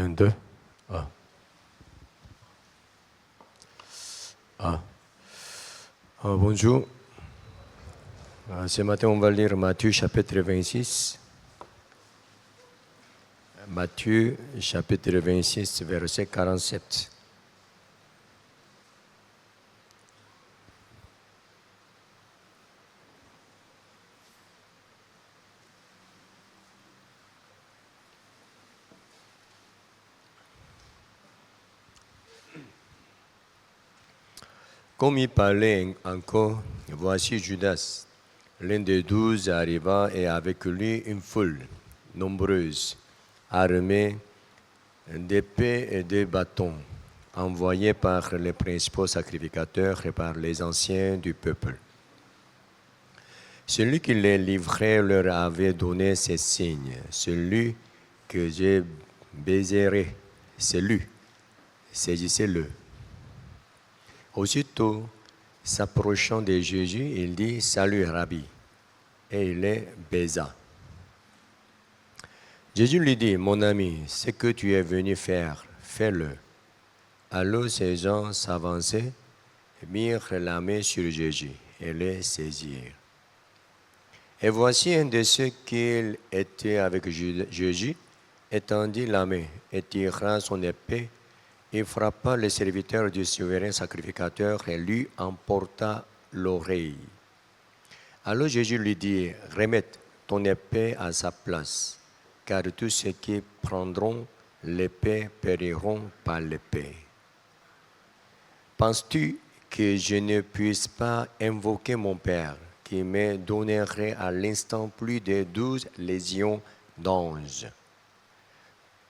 Un, deux. Ah. Ah. Bonjour. Ce matin, on va lire Matthieu chapitre 26. Matthieu chapitre 26, verset 47. Comme il parlait encore, voici Judas, l'un des 12, arriva et avec lui une foule nombreuse, armée d'épées et de bâtons, envoyés par les principaux sacrificateurs et par les anciens du peuple. Celui qui les livrait leur avait donné ces signes. Celui que je baiserai, c'est lui. Saisissez-le. Aussitôt, s'approchant de Jésus, il dit « Salut, Rabbi » et il les baisa. Jésus lui dit « Mon ami, ce que tu es venu faire, fais-le. » Alors ces gens s'avançaient, mirent la main sur Jésus et les saisirent. Et voici un de ceux qui étaient avec Jésus, étendit la main et tira son épée, il frappa le serviteur du souverain sacrificateur et lui emporta l'oreille. Alors Jésus lui dit, remets ton épée à sa place, car tous ceux qui prendront l'épée périront par l'épée. Penses-tu que je ne puisse pas invoquer mon Père, qui me donnerait à l'instant plus de 12 légions d'anges?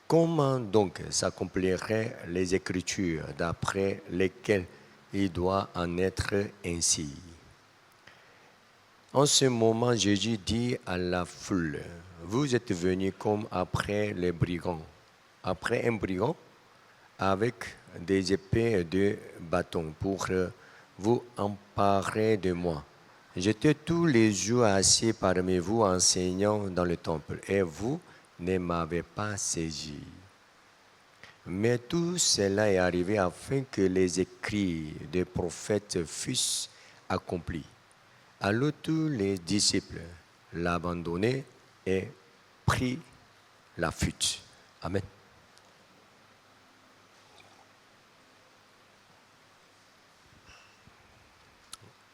Comment donc s'accompliraient les Écritures d'après lesquelles il doit en être ainsi? En ce moment, Jésus dit à la foule, vous êtes venus comme après les brigands, après un brigand, avec des épées et des bâtons pour vous emparer de moi. J'étais tous les jours assis parmi vous enseignant dans le temple et vous ne m'avez pas saisi. Mais tout cela est arrivé afin que les écrits des prophètes fussent accomplis. Alors tous les disciples l'abandonnaient et prirent la fuite. Amen.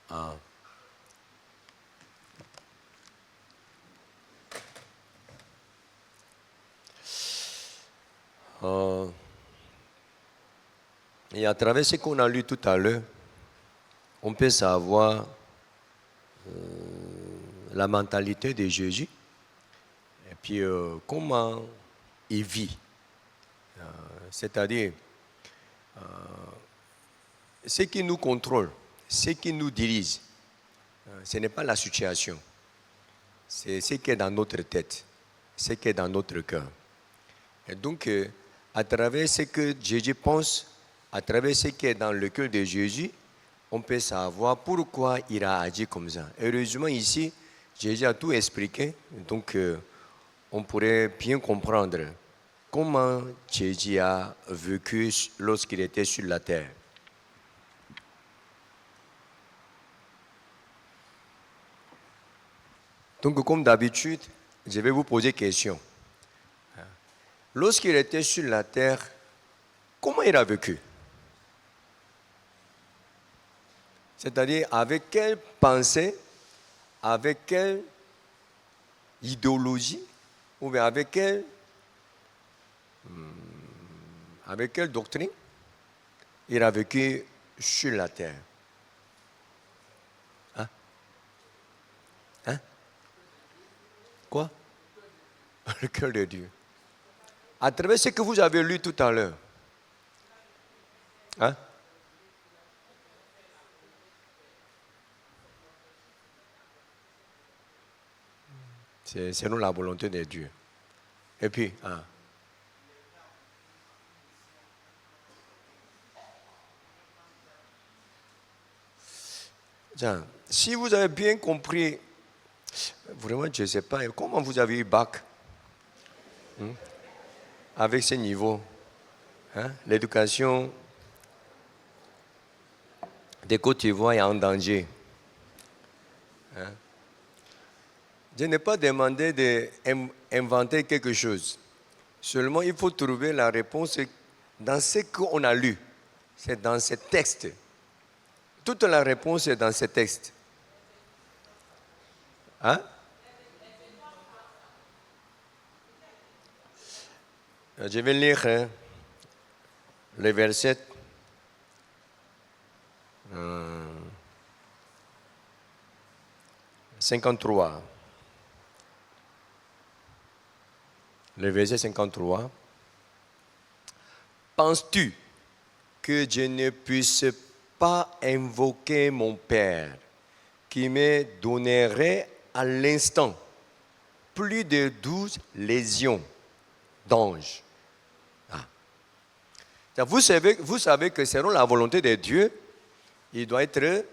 Ah. Et à travers ce qu'on a lu tout à l'heure, on peut savoir la mentalité de Jésus et puis comment il vit. C'est-à-dire, ce qui nous contrôle, ce qui nous dirige, ce n'est pas la situation, c'est ce qui est dans notre tête, ce qui est dans notre cœur. Et donc, à travers ce que Jésus pense, à travers ce qui est dans le cœur de Jésus, on peut savoir pourquoi il a agi comme ça. Heureusement, ici, Jésus a tout expliqué, donc on pourrait bien comprendre comment Jésus a vécu lorsqu'il était sur la terre. Donc, comme d'habitude, je vais vous poser une question. Lorsqu'il était sur la terre, comment il a vécu? C'est-à-dire, avec quelle pensée, avec quelle idéologie, ou bien avec quelle doctrine il a vécu sur la terre? Hein? Hein? Quoi? Le cœur de Dieu. À travers ce que vous avez lu tout à l'heure. Hein? C'est selon la volonté de Dieu. Et puis, tiens, si vous avez bien compris, vraiment, je ne sais pas, comment vous avez eu bac avec ce niveau? Hein? L'éducation des Côte d'Ivoire est en danger. Hein? Je n'ai pas demandé d'inventer quelque chose. Seulement, il faut trouver la réponse dans ce qu'on a lu. C'est dans ces textes. Toute la réponse est dans ces textes. Hein? Je vais lire les versets 53. Le verset 53. Penses-tu que je ne puisse pas invoquer mon Père qui me donnerait à l'instant plus de 12 légions d'anges? Vous savez que selon la volonté de Dieu, il doit être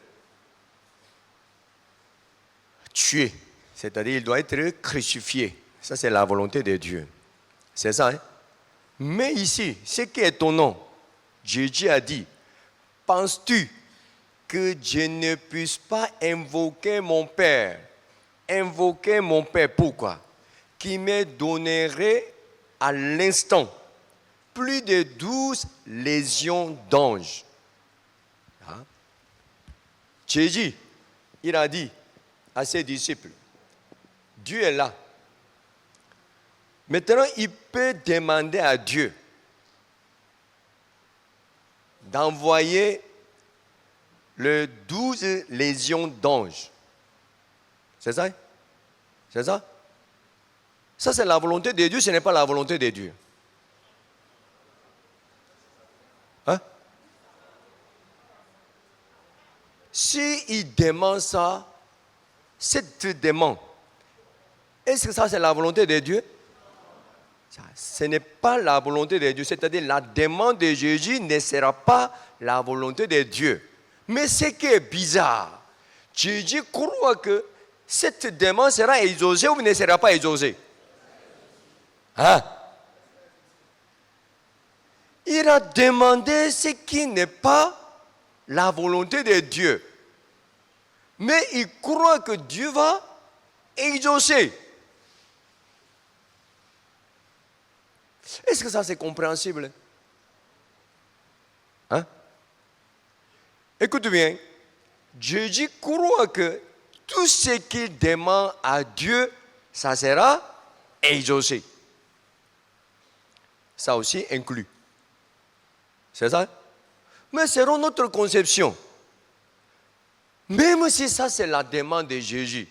tué, c'est-à-dire il doit être crucifié. Ça, c'est la volonté de Dieu. C'est ça, hein? Mais ici, ce qui est étonnant, Jésus a dit, penses-tu que je ne puisse pas invoquer mon Père? Invoquer mon Père, pourquoi? Qui me donnerait à l'instant plus de 12 légions d'anges. Hein? Jésus, il a dit à ses disciples, Dieu est là. Maintenant, il peut demander à Dieu d'envoyer les 12 légions d'anges. C'est ça? C'est ça? Ça, c'est la volonté de Dieu, ce n'est pas la volonté de Dieu. Hein? S'il demande ça, cette demande, est-ce que ça, c'est la volonté de Dieu? Ce n'est pas la volonté de Dieu. C'est-à-dire, la demande de Jésus ne sera pas la volonté de Dieu. Mais ce qui est bizarre, Jésus croit que cette demande sera exaucée ou ne sera pas exaucée. Hein? Il a demandé ce qui n'est pas la volonté de Dieu. Mais il croit que Dieu va exaucer. Est-ce que ça c'est compréhensible? Hein? Écoute bien, Jésus croit que tout ce qu'il demande à Dieu, ça sera exaucé. Ça aussi inclut. C'est ça? Mais selon notre conception, même si ça c'est la demande de Jésus,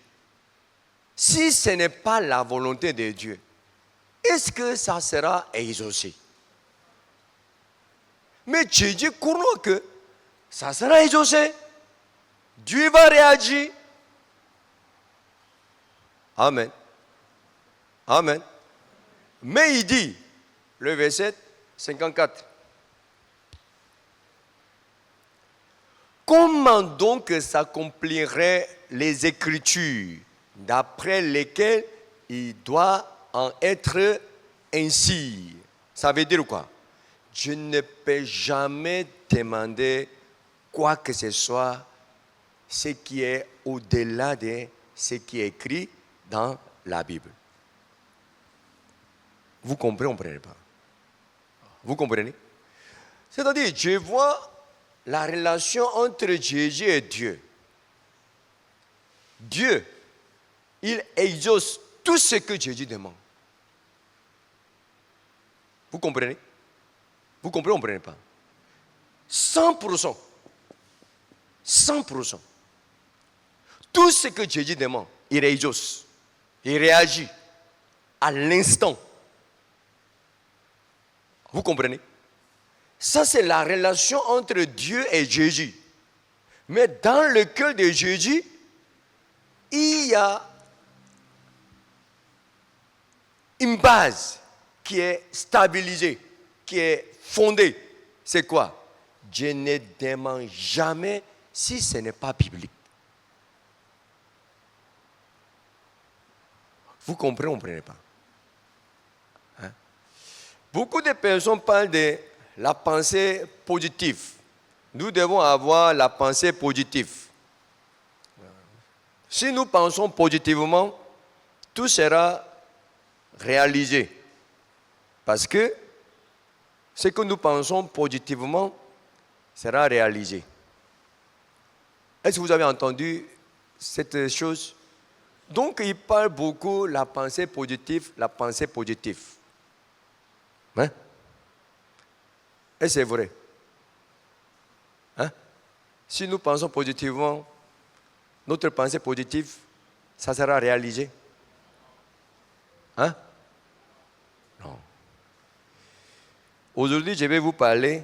si ce n'est pas la volonté de Dieu, est-ce que ça sera exaucé? Mais Jésus croit que ça sera exaucé. Dieu va réagir. Amen. Amen. Mais il dit, le verset 54, comment donc s'accompliraient les Écritures d'après lesquelles il doit en être ainsi? Ça veut dire quoi? Je ne peux jamais demander quoi que ce soit, ce qui est au-delà de ce qui est écrit dans la Bible. Vous comprenez ou ne comprenez pas? Vous comprenez? C'est-à-dire, je vois la relation entre Jésus et Dieu. Dieu, il exauce tout ce que Jésus demande. Vous comprenez? Vous comprenez ou ne comprenez pas? 100%. 100%. Tout ce que Jésus demande, il exauce. Il réagit à l'instant. Vous comprenez? Ça, c'est la relation entre Dieu et Jésus. Mais dans le cœur de Jésus, il y a une base qui est stabilisée, qui est fondée. C'est quoi? Je ne demande jamais si ce n'est pas biblique. Vous comprenez ou ne comprenez pas? Hein? Beaucoup de personnes parlent de la pensée positive. Nous devons avoir la pensée positive. Si nous pensons positivement, tout sera réalisé. Parce que ce que nous pensons positivement sera réalisé. Est-ce que vous avez entendu cette chose? Donc, il parle beaucoup de la pensée positive, la pensée positive. Hein? Et c'est vrai. Hein? Si nous pensons positivement, notre pensée positive, ça sera réalisé. Hein? Non. Aujourd'hui, je vais vous parler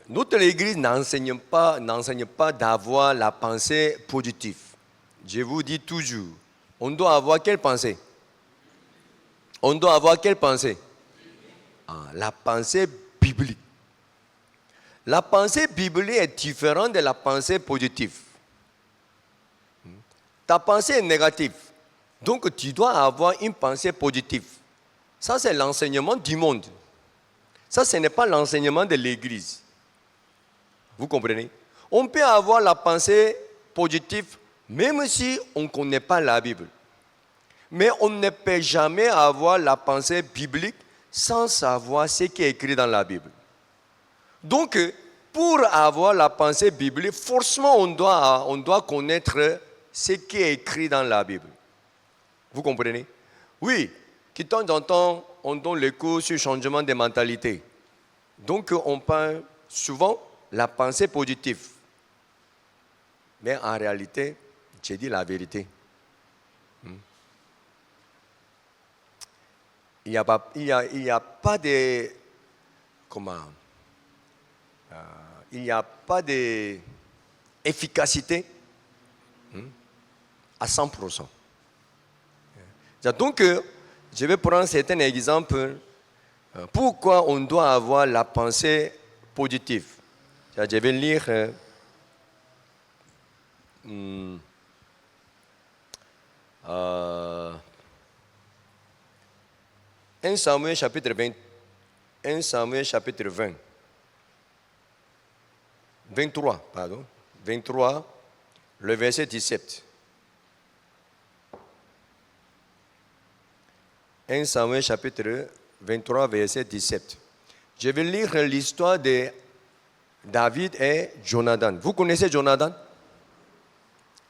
notre Église n'enseigne pas d'avoir la pensée positive. Je vous dis toujours, on doit avoir quelle pensée? On doit avoir quelle pensée? La pensée biblique. La pensée biblique est différente de la pensée positive. Ta pensée est négative. Donc tu dois avoir une pensée positive. Ça, c'est l'enseignement du monde. Ça, ce n'est pas l'enseignement de l'Église. Vous comprenez? On peut avoir la pensée positive même si on ne connaît pas la Bible. Mais on ne peut jamais avoir la pensée biblique sans savoir ce qui est écrit dans la Bible. Donc, pour avoir la pensée biblique, forcément, on doit connaître ce qui est écrit dans la Bible. Vous comprenez? Oui, de temps en temps, on donne le cours sur le changement de mentalité. Donc, on parle souvent la pensée positive. Mais en réalité, j'ai dit la vérité. Il n'y a pas de... Comment? Il n'y a pas d'efficacité à 100%. Donc, je vais prendre certains exemples. Pourquoi on doit avoir la pensée positive? Je vais lire 1 Samuel chapitre 20. 1 Samuel chapitre 20. 23, pardon. 23, le verset 17. 1 Samuel chapitre 23, verset 17. Je vais lire l'histoire de David et Jonathan. Vous connaissez Jonathan?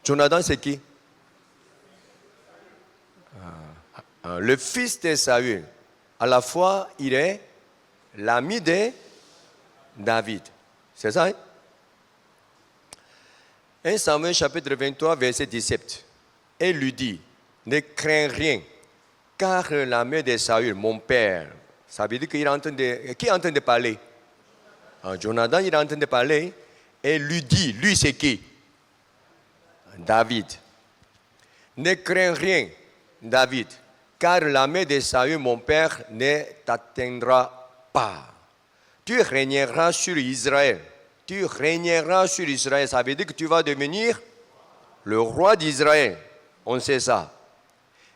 Jonathan, c'est qui? Le fils de Saül. À la fois, il est l'ami de David. C'est ça? Hein? 1 Samuel chapitre 23, verset 17. Et lui dit, ne crains rien, car la main de Saül, mon père, ça veut dire qu'il est en train de... Qui est en train de parler? Jonathan, il est en train de parler. Et lui dit, lui c'est qui? David. Ne crains rien, David, car la main de Saül, mon père, ne t'atteindra pas. Tu régneras sur Israël. Tu régneras sur Israël. Ça veut dire que tu vas devenir le roi d'Israël. On sait ça.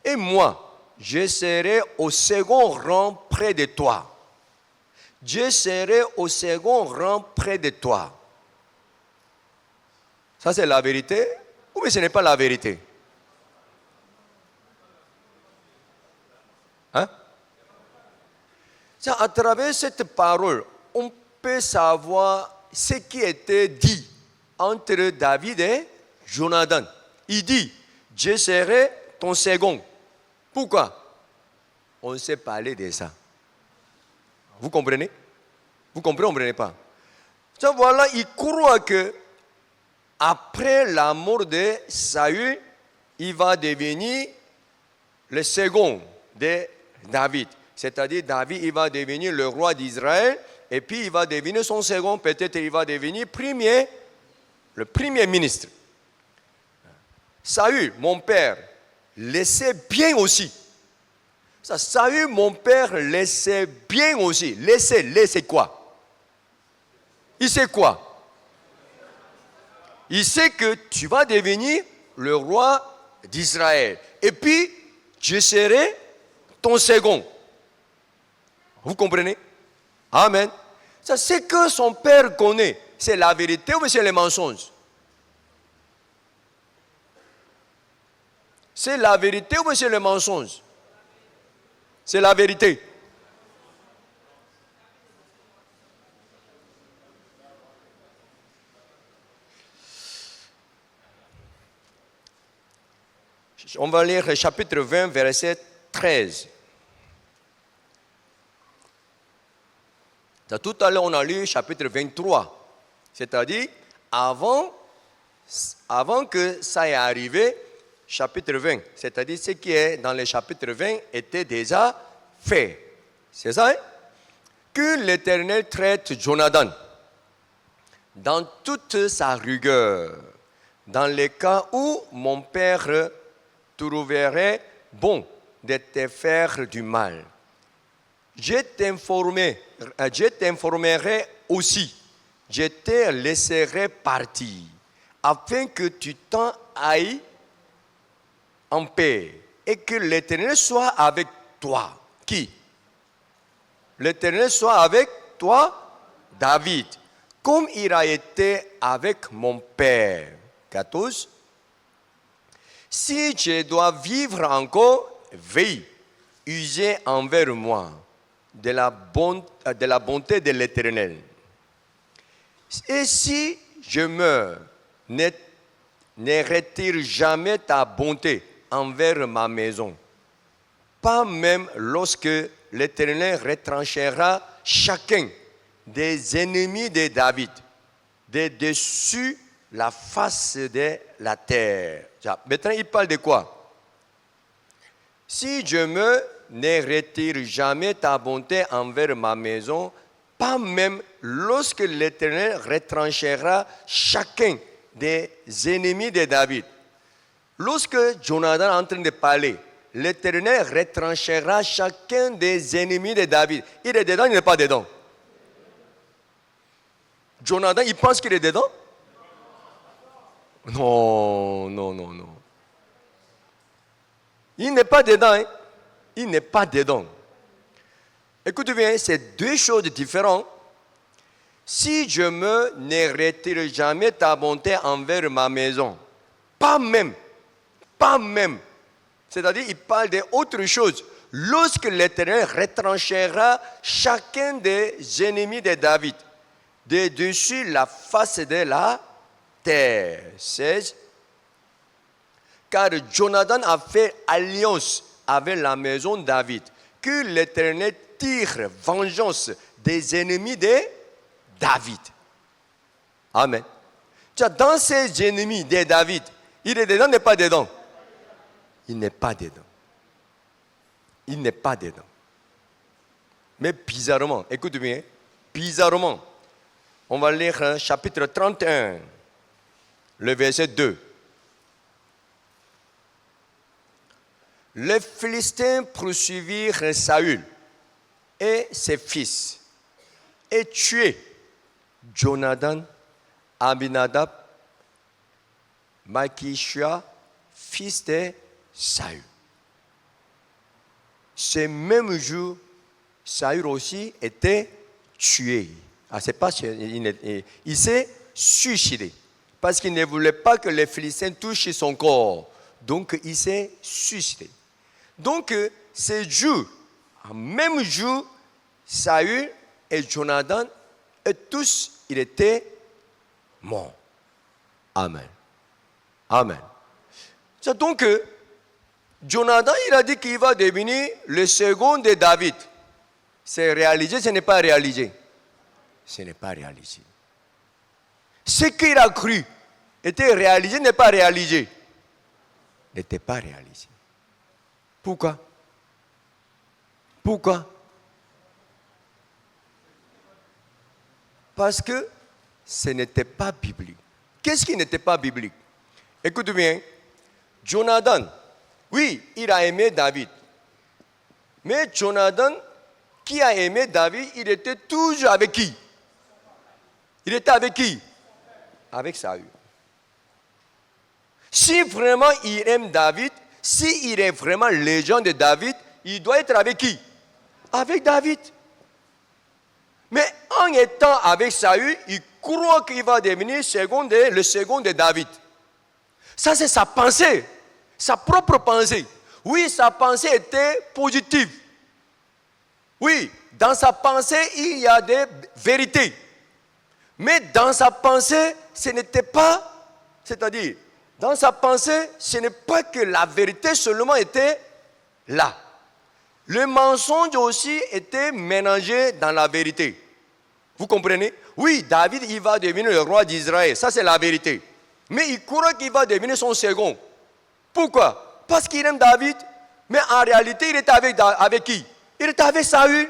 Et moi, je serai au second rang près de toi. Je serai au second rang près de toi. Ça, c'est la vérité ou ce n'est pas la vérité? Hein? À travers cette parole, on peut savoir ce qui était dit entre David et Jonathan. Il dit, je serai ton second. Pourquoi? On s'est parlé de ça. Vous comprenez? Vous comprenez pas? Voilà, il croit que après la mort de Saül, il va devenir le second de David. C'est-à-dire, David, il va devenir le roi d'Israël, et puis il va devenir son second, peut-être il va devenir le premier ministre. Saül, mon père, laissait bien aussi. Saül, mon père, laissait bien aussi. Laissait quoi? Il sait quoi? Il sait que tu vas devenir le roi d'Israël. Et puis, je serai ton second. Vous comprenez? Amen. Ça, c'est que son père connaît. C'est la vérité ou c'est le mensonge? C'est la vérité ou c'est le mensonge? C'est la vérité. On va lire le chapitre 20, verset 13. Tout à l'heure, on a lu chapitre 23. C'est-à-dire, avant que ça ait arrivé, chapitre 20. C'est-à-dire, ce qui est dans le chapitre 20 était déjà fait. C'est ça, hein? Que l'Éternel traite Jonathan dans toute sa rigueur, dans les cas où mon père trouverait bon de te faire du mal. Je t'informerai aussi, je te laisserai partir, afin que tu t'en ailles en paix, et que l'Éternel soit avec toi. Qui? L'Éternel soit avec toi, David, comme il a été avec mon père. 14. Si je dois vivre encore, veille, usez envers moi de la bonté de l'Éternel. Et si je meurs, ne retire jamais ta bonté envers ma maison, pas même lorsque l'Éternel retranchera chacun des ennemis de David de dessus la face de la terre. Maintenant, il parle de quoi? Si je ne retire jamais ta bonté envers ma maison, pas même lorsque l'Éternel retranchera chacun des ennemis de David. Lorsque Jonathan est en train de parler, l'Éternel retranchera chacun des ennemis de David. Il est dedans, il n'est pas dedans. Jonathan, il pense qu'il est dedans? Non. Il n'est pas dedans. Hein? Il n'est pas dedans. Écoutez bien, c'est deux choses différentes. Si je ne retire jamais ta bonté envers ma maison, pas même. C'est-à-dire, il parle d'autre chose. Lorsque l'Éternel retranchera chacun des ennemis de David, de dessus la face de la terre. 16. Car Jonathan a fait alliance avec la maison de David, que l'Éternel tire vengeance des ennemis de David. Amen. Dans ces ennemis de David, il est dedans, n'est pas dedans? Il n'est pas dedans. Il n'est pas dedans. Mais bizarrement, écoute bien, bizarrement, on va lire chapitre 31, le verset 2. Les Philistins poursuivirent Saül et ses fils et tuèrent Jonathan, Abinadab, Malchishua, fils de Saül. Ce même jour, Saül aussi était tué. C'est pas, il s'est suicidé parce qu'il ne voulait pas que les Philistins touchent son corps. Donc, il s'est suicidé. Donc, ce jour, même jour, Saül et Jonathan, et tous, ils étaient morts. Amen. Amen. Donc, Jonathan, il a dit qu'il va devenir le second de David. C'est réalisé, ce n'est pas réalisé. Ce n'est pas réalisé. Ce qu'il a cru était réalisé, n'est pas réalisé. N'était pas réalisé. Pourquoi? Parce que ce n'était pas biblique. Qu'est-ce qui n'était pas biblique? Écoute bien, Jonathan, oui, il a aimé David. Mais Jonathan, qui a aimé David, il était toujours avec qui? Il était avec qui? Avec Saül. Si vraiment il aime David, s'il est vraiment légende de David, il doit être avec qui? Avec David. Mais en étant avec Saül, il croit qu'il va devenir le second de David. Ça, c'est sa pensée, sa propre pensée. Oui, sa pensée était positive. Oui, dans sa pensée, il y a des vérités. Mais dans sa pensée, ce n'était pas, c'est-à-dire, dans sa pensée, ce n'est pas que la vérité seulement était là. Le mensonge aussi était mélangé dans la vérité. Vous comprenez? Oui, David, il va devenir le roi d'Israël. Ça, c'est la vérité. Mais il croit qu'il va devenir son second. Pourquoi? Parce qu'il aime David. Mais en réalité, il était avec qui? Il était avec Saül.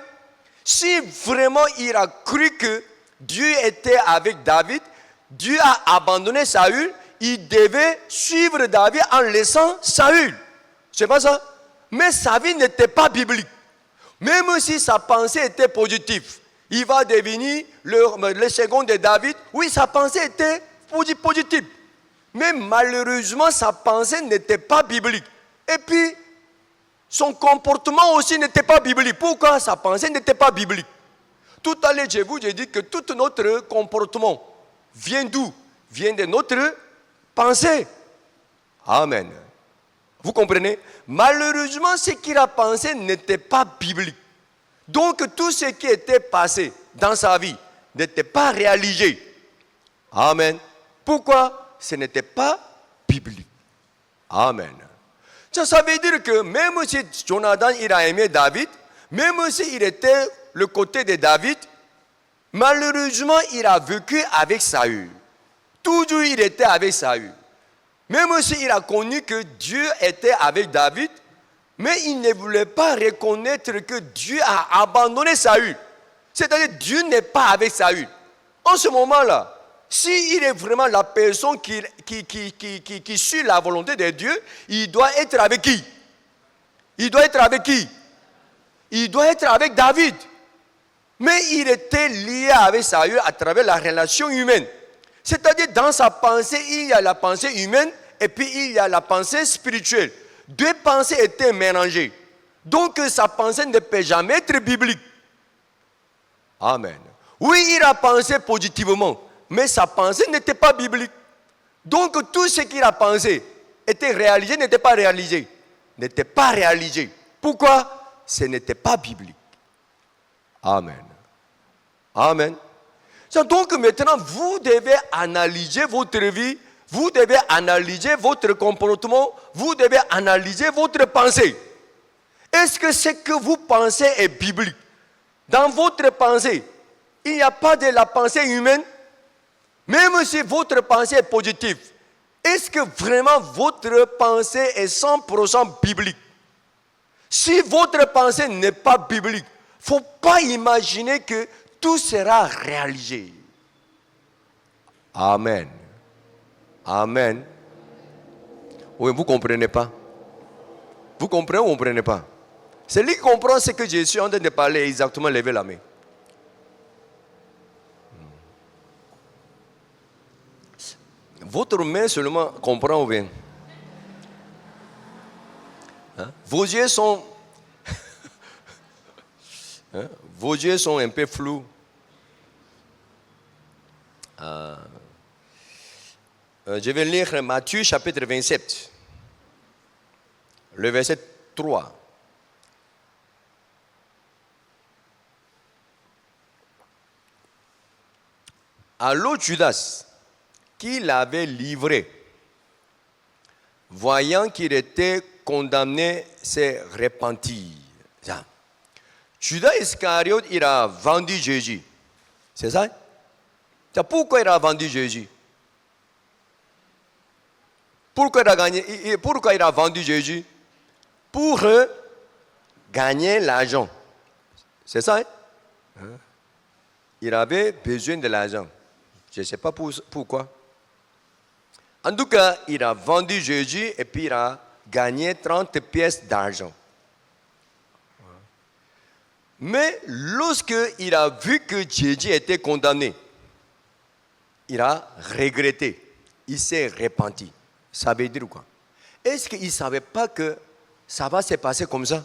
Si vraiment il a cru que Dieu était avec David, Dieu a abandonné Saül, il devait suivre David en laissant Saül. C'est pas ça? Mais sa vie n'était pas biblique. Même si sa pensée était positive, il va devenir le second de David. Oui, sa pensée était positive. Mais malheureusement, sa pensée n'était pas biblique. Et puis, son comportement aussi n'était pas biblique. Pourquoi sa pensée n'était pas biblique? Tout à l'heure, j'ai dit que tout notre comportement vient d'où? Vient de notre pensée. Amen. Vous comprenez? Malheureusement, ce qu'il a pensé n'était pas biblique. Donc, tout ce qui était passé dans sa vie n'était pas réalisé. Amen. Pourquoi? Ce n'était pas biblique. Amen. Ça veut dire que même si Jonathan il a aimé David, même s'il était le côté de David, malheureusement, il a vécu avec Saül. Toujours, il était avec Saül. Même s'il a connu que Dieu était avec David, mais il ne voulait pas reconnaître que Dieu a abandonné Saül. C'est-à-dire, Dieu n'est pas avec Saül. En ce moment-là, s'il est vraiment la personne qui suit la volonté de Dieu, il doit être avec qui? Il doit être avec qui? Il doit être avec David. Mais il était lié avec Saül à travers la relation humaine. C'est-à-dire, dans sa pensée, il y a la pensée humaine et puis il y a la pensée spirituelle. Deux pensées étaient mélangées. Donc, sa pensée ne peut jamais être biblique. Amen. Oui, il a pensé positivement, mais sa pensée n'était pas biblique. Donc, tout ce qu'il a pensé était réalisé, n'était pas réalisé. N'était pas réalisé. Pourquoi? Ce n'était pas biblique. Amen. Amen. Donc maintenant, vous devez analyser votre vie, vous devez analyser votre comportement, vous devez analyser votre pensée. Est-ce que ce que vous pensez est biblique? Dans votre pensée, il n'y a pas de la pensée humaine, même si votre pensée est positive. Est-ce que vraiment votre pensée est 100% biblique? Si votre pensée n'est pas biblique, il ne faut pas imaginer que tout sera réalisé. Amen. Amen. Oui, vous ne comprenez pas. Vous comprenez ou vous ne comprenez pas? Celui qui comprend ce que je suis en train de parler, exactement, levez la main. Votre main seulement comprend ou bien? Hein? Vos yeux sont... hein? Vos yeux sont un peu flous. Je vais lire Matthieu chapitre 27, le verset 3. Alors Judas, qui l'avait livré, voyant qu'il était condamné, s'est repenti. Judas Iscariote, il a vendu Jésus. C'est ça? C'est pourquoi il a vendu Jésus? Pourquoi il a vendu Jésus? Pour gagner l'argent. C'est ça? Hein? Il avait besoin de l'argent. Je ne sais pas pourquoi. En tout cas, il a vendu Jésus et puis il a gagné 30 pièces d'argent. Mais lorsqu'il a vu que Jésus était condamné, il a regretté. Il s'est repenti. Ça veut dire quoi? Est-ce qu'il ne savait pas que ça va se passer comme ça?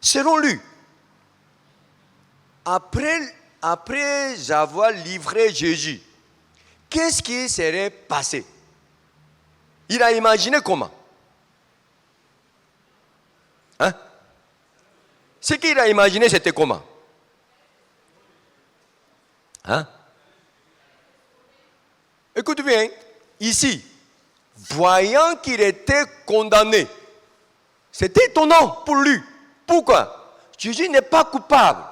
Selon lui, après avoir livré Jésus, qu'est-ce qui serait passé? Il a imaginé comment? Hein? Ce qu'il a imaginé, c'était comment? Hein? Écoute bien, ici, voyant qu'il était condamné, c'était étonnant pour lui. Pourquoi? Jésus n'est pas coupable.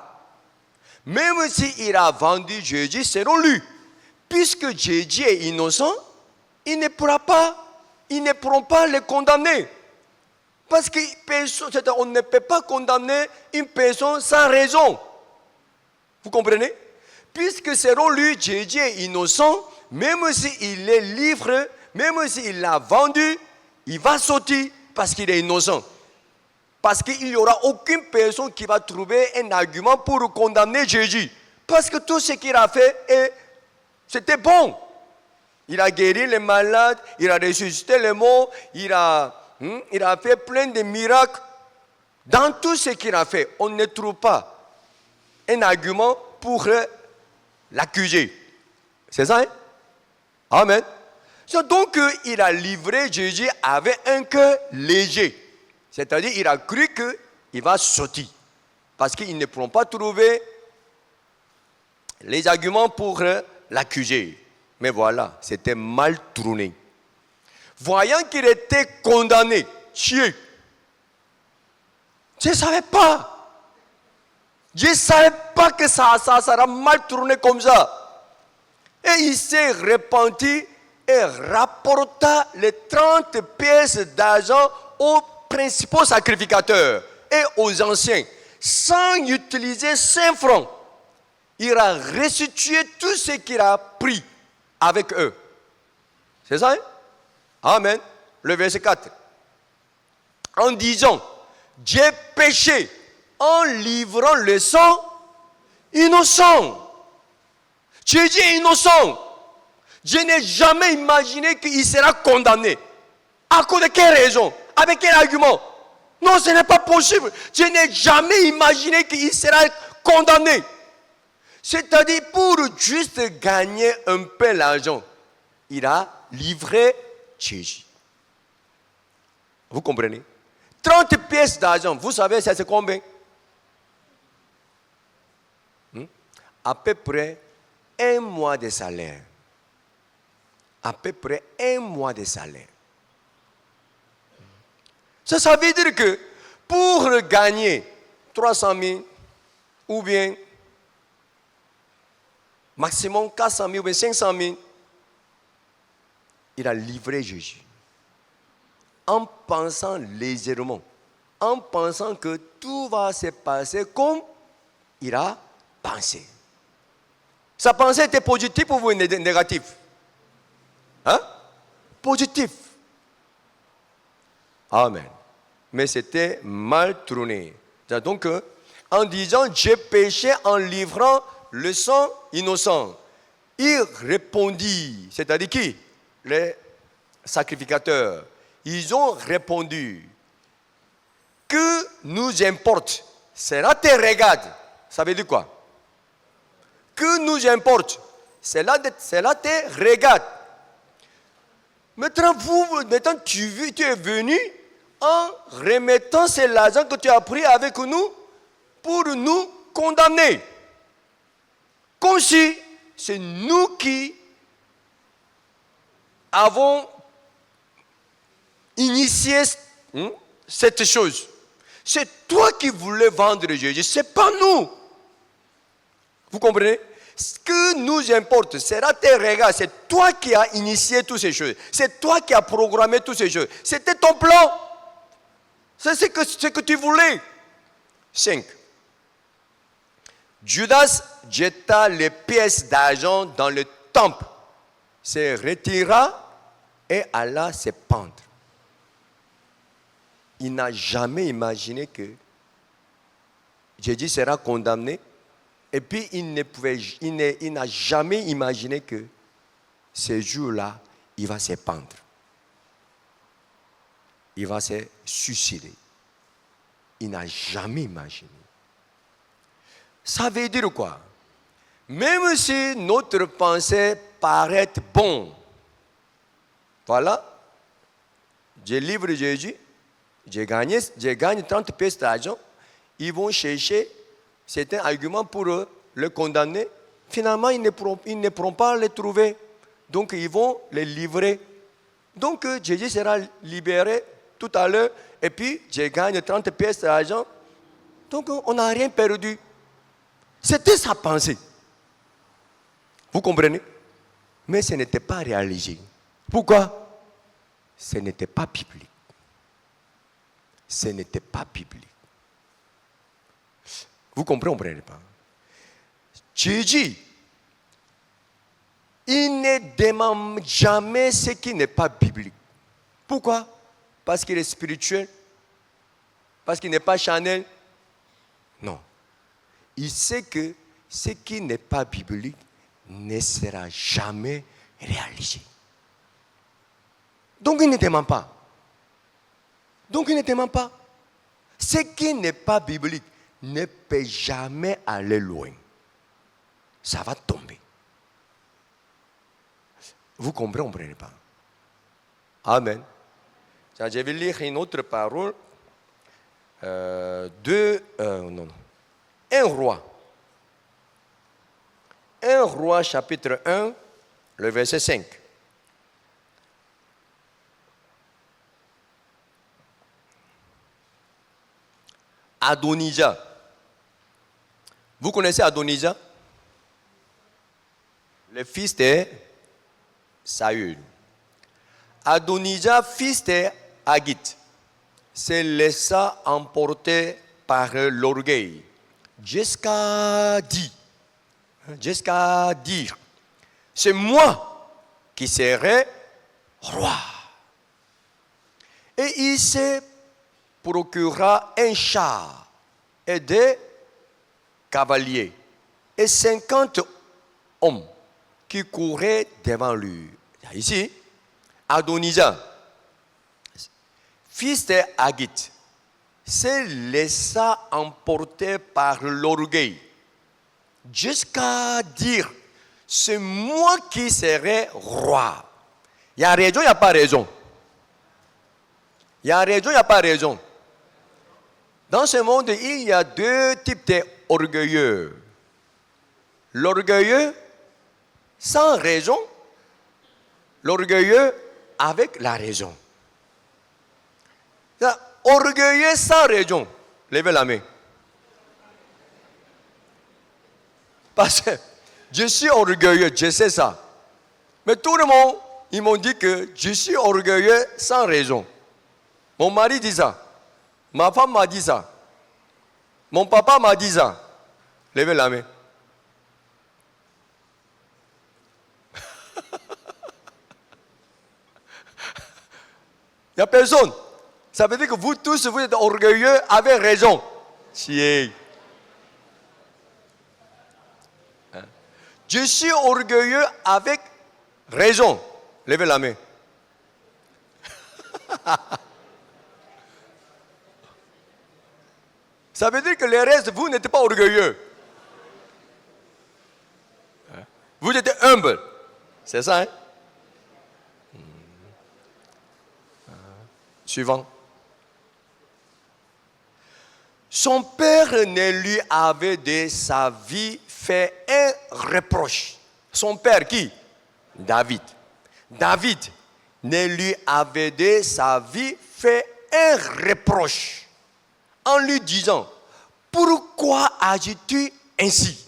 Même s'il a vendu Jésus selon lui, puisque Jésus est innocent, ils ne pourront pas le condamner. Parce qu'on ne peut pas condamner une personne sans raison. Vous comprenez? Puisque selon lui, Jésus est innocent, même s'il est libre, même s'il l'a vendu, il va sortir parce qu'il est innocent. Parce qu'il n'y aura aucune personne qui va trouver un argument pour condamner Jésus. Parce que tout ce qu'il a fait, c'était bon. Il a guéri les malades, il a ressuscité les morts, il a fait plein de miracles. Dans tout ce qu'il a fait, on ne trouve pas un argument pour l'accuser. C'est ça, hein? Amen. Donc, il a livré Jésus avec un cœur léger. C'est-à-dire, il a cru qu'il va sortir. Parce qu'ils ne pourront pas trouver les arguments pour l'accuser. Mais voilà, c'était mal tourné. Voyant qu'il était condamné, tué, je ne savais pas. Je ne savais pas que ça sera mal tourné comme ça. Et il s'est repenti et rapporta les 30 pièces d'argent aux principaux sacrificateurs et aux anciens, sans utiliser 5 francs. Il a restitué tout ce qu'il a pris avec eux. C'est ça, hein? Amen. Le verset 4. En disant, j'ai péché en livrant le sang innocent. Jésus est innocent. Je n'ai jamais imaginé qu'il sera condamné. À cause de quelle raison? Avec quel argument? Non, ce n'est pas possible. Je n'ai jamais imaginé qu'il sera condamné. C'est-à-dire, pour juste gagner un peu l'argent, il a livré Jésus. Vous comprenez? 30 pièces d'argent, vous savez, c'est combien? À peu près 1 mois de salaire. À peu près 1 mois de salaire. Ça veut dire que pour gagner 300 000 ou bien maximum 400 000 ou bien 500 000, il a livré Jésus. En pensant légèrement, en pensant que tout va se passer comme il a pensé. Sa pensée était positive ou négative? Hein? Positif. Amen. Mais c'était mal tourné. Donc, en disant, j'ai péché en livrant le sang innocent. Il répondit, c'est-à-dire qui? Les sacrificateurs. Ils ont répondu, que nous importe? Cela te regarde. Ça veut dire quoi? Que nous importe? Cela te regarde. Maintenant, tu es venu en remettant cet argent que tu as pris avec nous pour nous condamner. Comme si c'est nous qui avons initié cette chose. C'est toi qui voulais vendre Jésus, ce n'est pas nous. Vous comprenez? Ce que nous importe, sera tes regards. C'est toi qui as initié toutes ces choses. C'est toi qui as programmé toutes ces choses. C'était ton plan. C'est ce que tu voulais. 5. Judas jeta les pièces d'argent dans le temple, se retira et alla se pendre. Il n'a jamais imaginé que Jésus sera condamné. Et puis, il n'a jamais imaginé que ce jour-là, il va se pendre. il va se suicider. Il n'a jamais imaginé. Ça veut dire quoi? Même si notre pensée paraît bonne, voilà, je livre Jésus, je gagne 30 pièces d'argent, ils vont chercher certains arguments pour le condamner. Finalement, ils ne pourront pas les trouver. Donc, ils vont les livrer. Donc, Jésus sera libéré tout à l'heure, et puis, je gagne 30 pièces d'argent. Donc, on n'a rien perdu. C'était sa pensée. Vous comprenez? Mais ce n'était pas réalisé. Pourquoi? Ce n'était pas biblique. Ce n'était pas biblique. Vous comprenez pas? Jésus, il ne demande jamais ce qui n'est pas biblique. Pourquoi? Parce qu'il est spirituel? Parce qu'il n'est pas charnel? Non. Il sait que ce qui n'est pas biblique ne sera jamais réalisé. Donc il ne demande pas. Donc il ne demande pas. Ce qui n'est pas biblique ne peut jamais aller loin. Ça va tomber. Vous comprenez pas? Amen. Je vais lire une autre parole. Un roi. 1 Roi chapitre 1, le verset 5. Adonijah. Vous connaissez Adonijah? Le fils de Saül. Adonijah, fils de Haggith, se laissa emporter par l'orgueil jusqu'à dire, c'est moi qui serai roi. Et il se procura un char et des cavaliers et 50 hommes qui couraient devant lui. Ici, Adonijah, fils de Haggith, se laissa emporter par l'orgueil jusqu'à dire, c'est moi qui serai roi. Il y a raison, il n'y a pas raison. Il y a raison, il n'y a pas raison. Dans ce monde, il y a deux types d'orgueilleux. L'orgueilleux sans raison, l'orgueilleux avec la raison. Orgueilleux sans raison. Levez la main. Parce que je suis orgueilleux, je sais ça. Mais tout le monde, ils m'ont dit que je suis orgueilleux sans raison. Mon mari dit ça. Ma femme m'a dit ça. Mon papa m'a dit ça. Levez la main. Il n'y a personne. Ça veut dire que vous tous, vous êtes orgueilleux avec raison. Chier. Je suis orgueilleux avec raison. Levez la main. Ça veut dire que les restes, vous n'êtes pas orgueilleux. Vous êtes humble. C'est ça, hein? Suivant. Son père ne lui avait de sa vie fait un reproche. Son père qui? David. David ne lui avait de sa vie fait un reproche en lui disant, pourquoi agis-tu ainsi?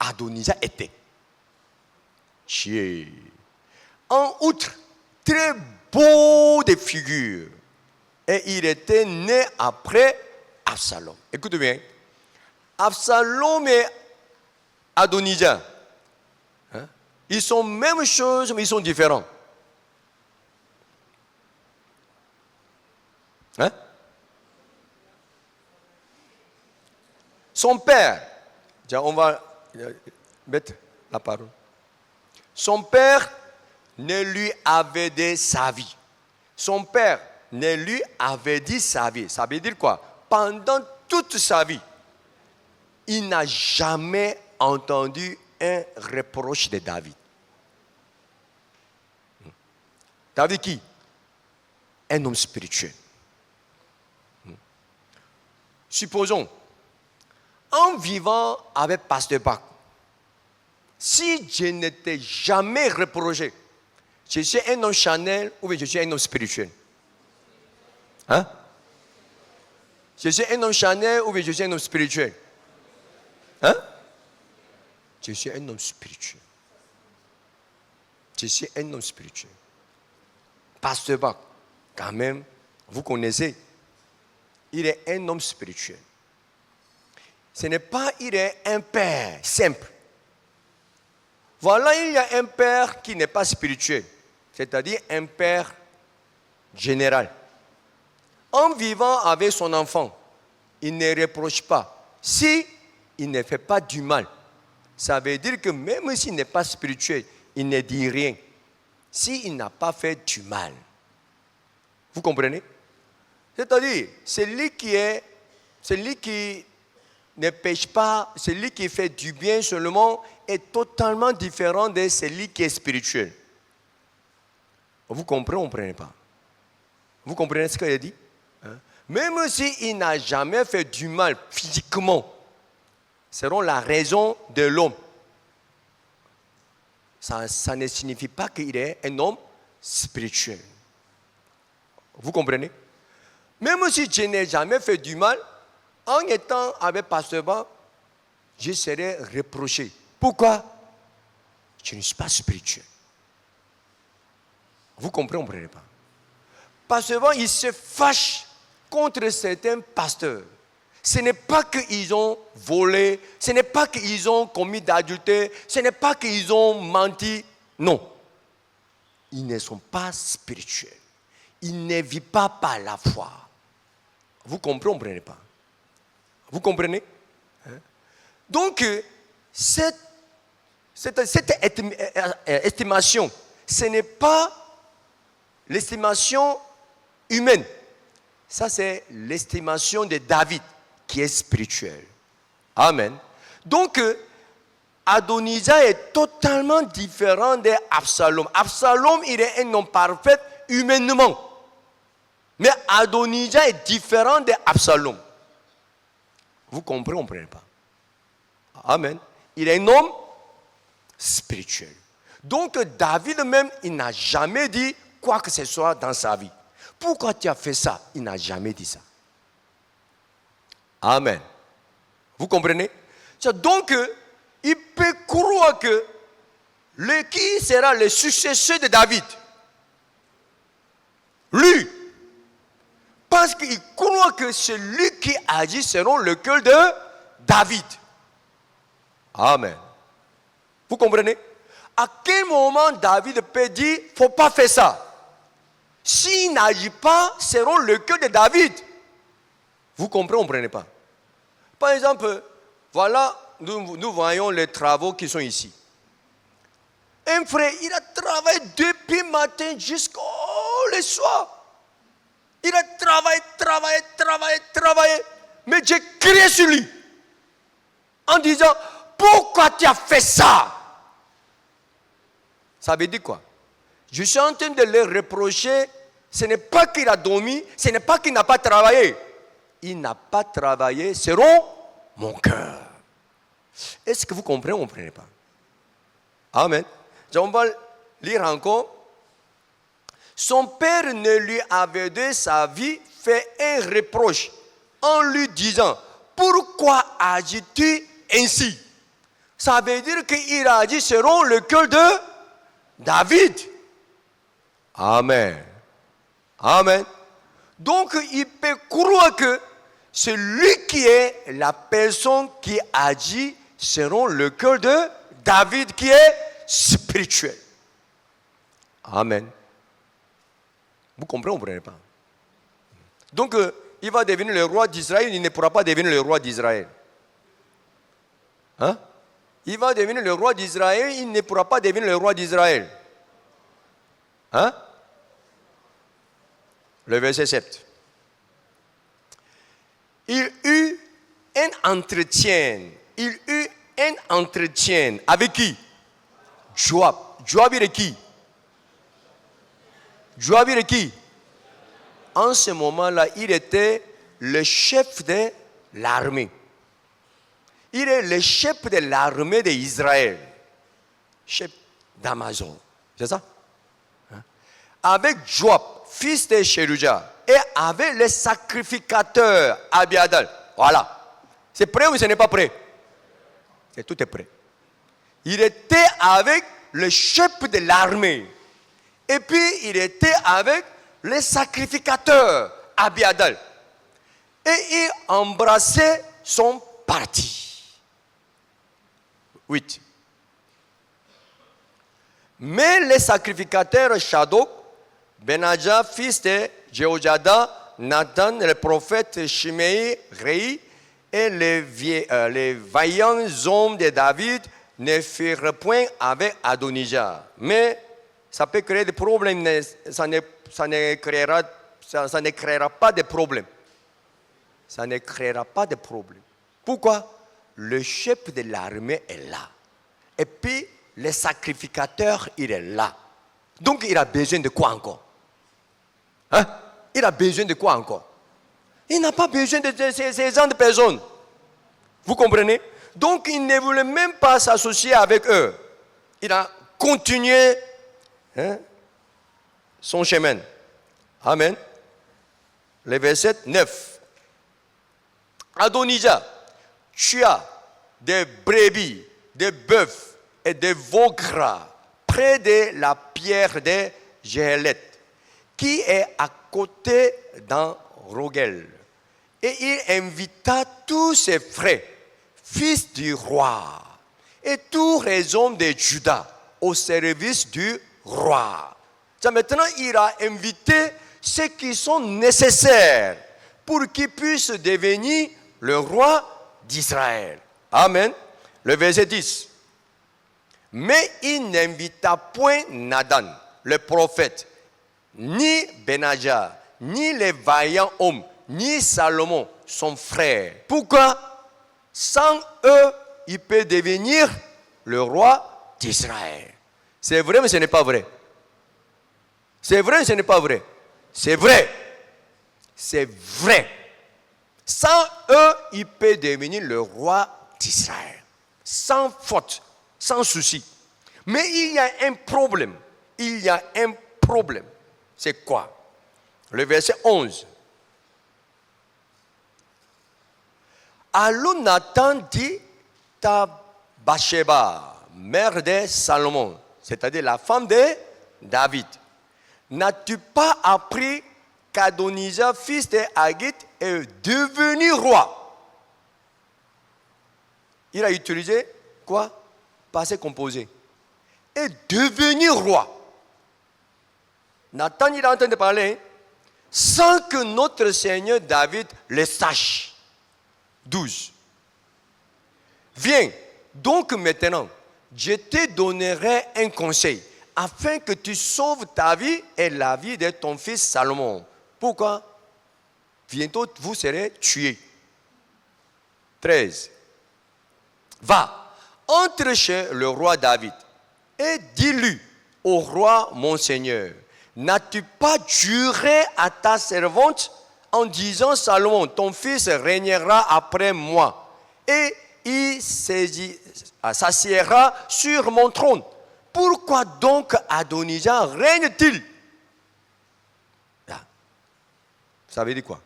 Adonijah était. En outre, très beau de figure. Et il était né après Absalom. Écoutez bien. Absalom et Adonijah, hein? Ils sont même chose, mais ils sont différents. Hein? Son père, on va mettre la parole. Son père ne lui avait de sa vie Son père ne lui avait dit sa vie. Ça veut dire quoi? Pendant toute sa vie, il n'a jamais entendu un reproche de David. David qui? Un homme spirituel. Supposons, en vivant avec Pasteur Bach, si je n'étais jamais reproché, je suis un homme charnel ou bien je suis un homme spirituel? Hein? Je suis un homme charnel ou bien je suis un homme spirituel? Hein? Je suis un homme spirituel. Je suis un homme spirituel. Pasteur Bach, quand même, vous connaissez, il est un homme spirituel. Ce n'est pas il est un père simple. Voilà, il y a un père qui n'est pas spirituel, c'est-à-dire un père général. En vivant avec son enfant, il ne reproche pas. Si il ne fait pas du mal, ça veut dire que même s'il n'est pas spirituel, il ne dit rien. S'il n'a pas fait du mal. Vous comprenez? C'est-à-dire, celui qui ne pêche pas, celui qui fait du bien seulement, est totalement différent de celui qui est spirituel. Vous comprenez ou vous ne comprenez pas? Vous comprenez ce qu'il a dit? Même s'il n'a jamais fait du mal physiquement, selon la raison de l'homme, ça ne signifie pas qu'il est un homme spirituel. Vous comprenez? Même si je n'ai jamais fait du mal, en étant avec Pasteur Bach, je serai reproché. Pourquoi? Je ne suis pas spirituel. Vous comprenez ou vous ne comprenez pas? Pasteur Bach, il se fâche contre certains pasteurs. Ce n'est pas qu'ils ont volé, ce n'est pas qu'ils ont commis d'adultère, ce n'est pas qu'ils ont menti. Non. Ils ne sont pas spirituels. Ils ne vivent pas par la foi. Vous comprenez ou vous ne comprenez pas? Vous comprenez? Donc, cette estimation, ce n'est pas l'estimation humaine. Ça, c'est l'estimation de David qui est spirituelle. Amen. Donc, Adonijah est totalement différent d'Absalom. Absalom, il est un homme parfait humainement. Mais Adonijah est différent d'Absalom. Vous comprenez ou vous ne comprenez pas? Amen. Il est un homme spirituel. Donc, David même, il n'a jamais dit quoi que ce soit dans sa vie. Pourquoi tu as fait ça? Il n'a jamais dit ça. Amen. Vous comprenez? Donc, il peut croire que qui sera le successeur de David? Lui. Parce qu'il croit que c'est lui qui agit selon le cœur de David. Amen. Vous comprenez? À quel moment David peut dire, il ne faut pas faire ça? S'il n'agit pas selon le cœur de David. Vous comprenez ou vous ne comprenez pas? Par exemple, voilà, nous voyons les travaux qui sont ici. Un frère, il a travaillé depuis le matin jusqu'au soir. Il a travaillé. Mais j'ai crié sur lui. En disant, pourquoi tu as fait ça? Ça veut dire quoi? Je suis en train de le reprocher. Ce n'est pas qu'il a dormi, ce n'est pas qu'il n'a pas travaillé. Il n'a pas travaillé selon mon cœur. Est-ce que vous comprenez ou vous ne comprenez pas? Amen. On va lire encore. Son père ne lui avait de sa vie fait un reproche en lui disant, pourquoi agis-tu ainsi? Ça veut dire qu'il a agi selon le cœur de David. Amen. Amen. Donc, il peut croire que c'est lui qui est la personne qui agit selon le cœur de David, qui est spirituel. Amen. Vous comprenez ou vous ne comprenez pas? Donc, il va devenir le roi d'Israël, il ne pourra pas devenir le roi d'Israël. Hein? Il va devenir le roi d'Israël, il ne pourra pas devenir le roi d'Israël. Hein? Le verset 7. Il eut un entretien. Il eut un entretien. Avec qui? Joab. Joab, il est qui? Joab, il est qui? En ce moment-là, il était le chef de l'armée. Il est le chef de l'armée d'Israël. Chef d'Amazon. C'est ça? Avec Joab, fils de Sheruja, et avec les sacrificateurs Abiadal. Voilà. C'est prêt ou ce n'est pas prêt? Tout est prêt. Il était avec le chef de l'armée. Et puis, il était avec les sacrificateurs Abiadal. Et il embrassait son parti. 8. Mais les sacrificateurs Shadok, Benadja, fils de Jéhojada, Nathan, le prophète Shimei, Rei, et les vaillants hommes de David ne firent point avec Adonijah. Mais ça peut créer des problèmes, ça ne créera pas de problème. Ça ne créera pas de problème. Pourquoi? Le chef de l'armée est là. Et puis, le sacrificateur, il est là. Donc, il a besoin de quoi encore? Hein? Il a besoin de quoi encore? Il n'a pas besoin de ces gens de personnes. Vous comprenez? Donc, il ne voulait même pas s'associer avec eux. Il a continué son chemin. Amen. Le verset 9. Adonijah, tu as des brebis, des bœufs et des veaux gras près de la pierre de Jéhélet, qui est à côté dans Rogel. Et il invita tous ses frères, fils du roi, et tous les hommes de Juda au service du roi. Maintenant, il a invité ceux qui sont nécessaires pour qu'il puisse devenir le roi d'Israël. Amen. Le verset 10. Mais il n'invita point Nathan, le prophète, ni Benadja, ni les vaillants hommes, ni Salomon, son frère. Pourquoi? Sans eux, il peut devenir le roi d'Israël. C'est vrai, mais ce n'est pas vrai. C'est vrai, mais ce n'est pas vrai. C'est vrai. C'est vrai. Sans eux, il peut devenir le roi d'Israël. Sans faute, sans souci. Mais il y a un problème. Il y a un problème. C'est quoi? Le verset 11. Alors Nathan dit à Bathsheba, mère de Salomon, c'est-à-dire la femme de David, n'as-tu pas appris qu'Adonijah, fils de Haggith, est devenu roi? Il a utilisé quoi? Passé composé. Est devenu roi. Nathan, il est en train de parler sans que notre Seigneur David le sache. 12. Viens, donc maintenant, je te donnerai un conseil afin que tu sauves ta vie et la vie de ton fils Salomon. Pourquoi? Bientôt, vous serez tués. 13. Va, entre chez le roi David et dis-lui au roi mon Seigneur, n'as-tu pas juré à ta servante en disant Salomon, ton fils régnera après moi et il s'assiera sur mon trône. Pourquoi donc Adonijah règne-t-il? Ça veut dire quoi?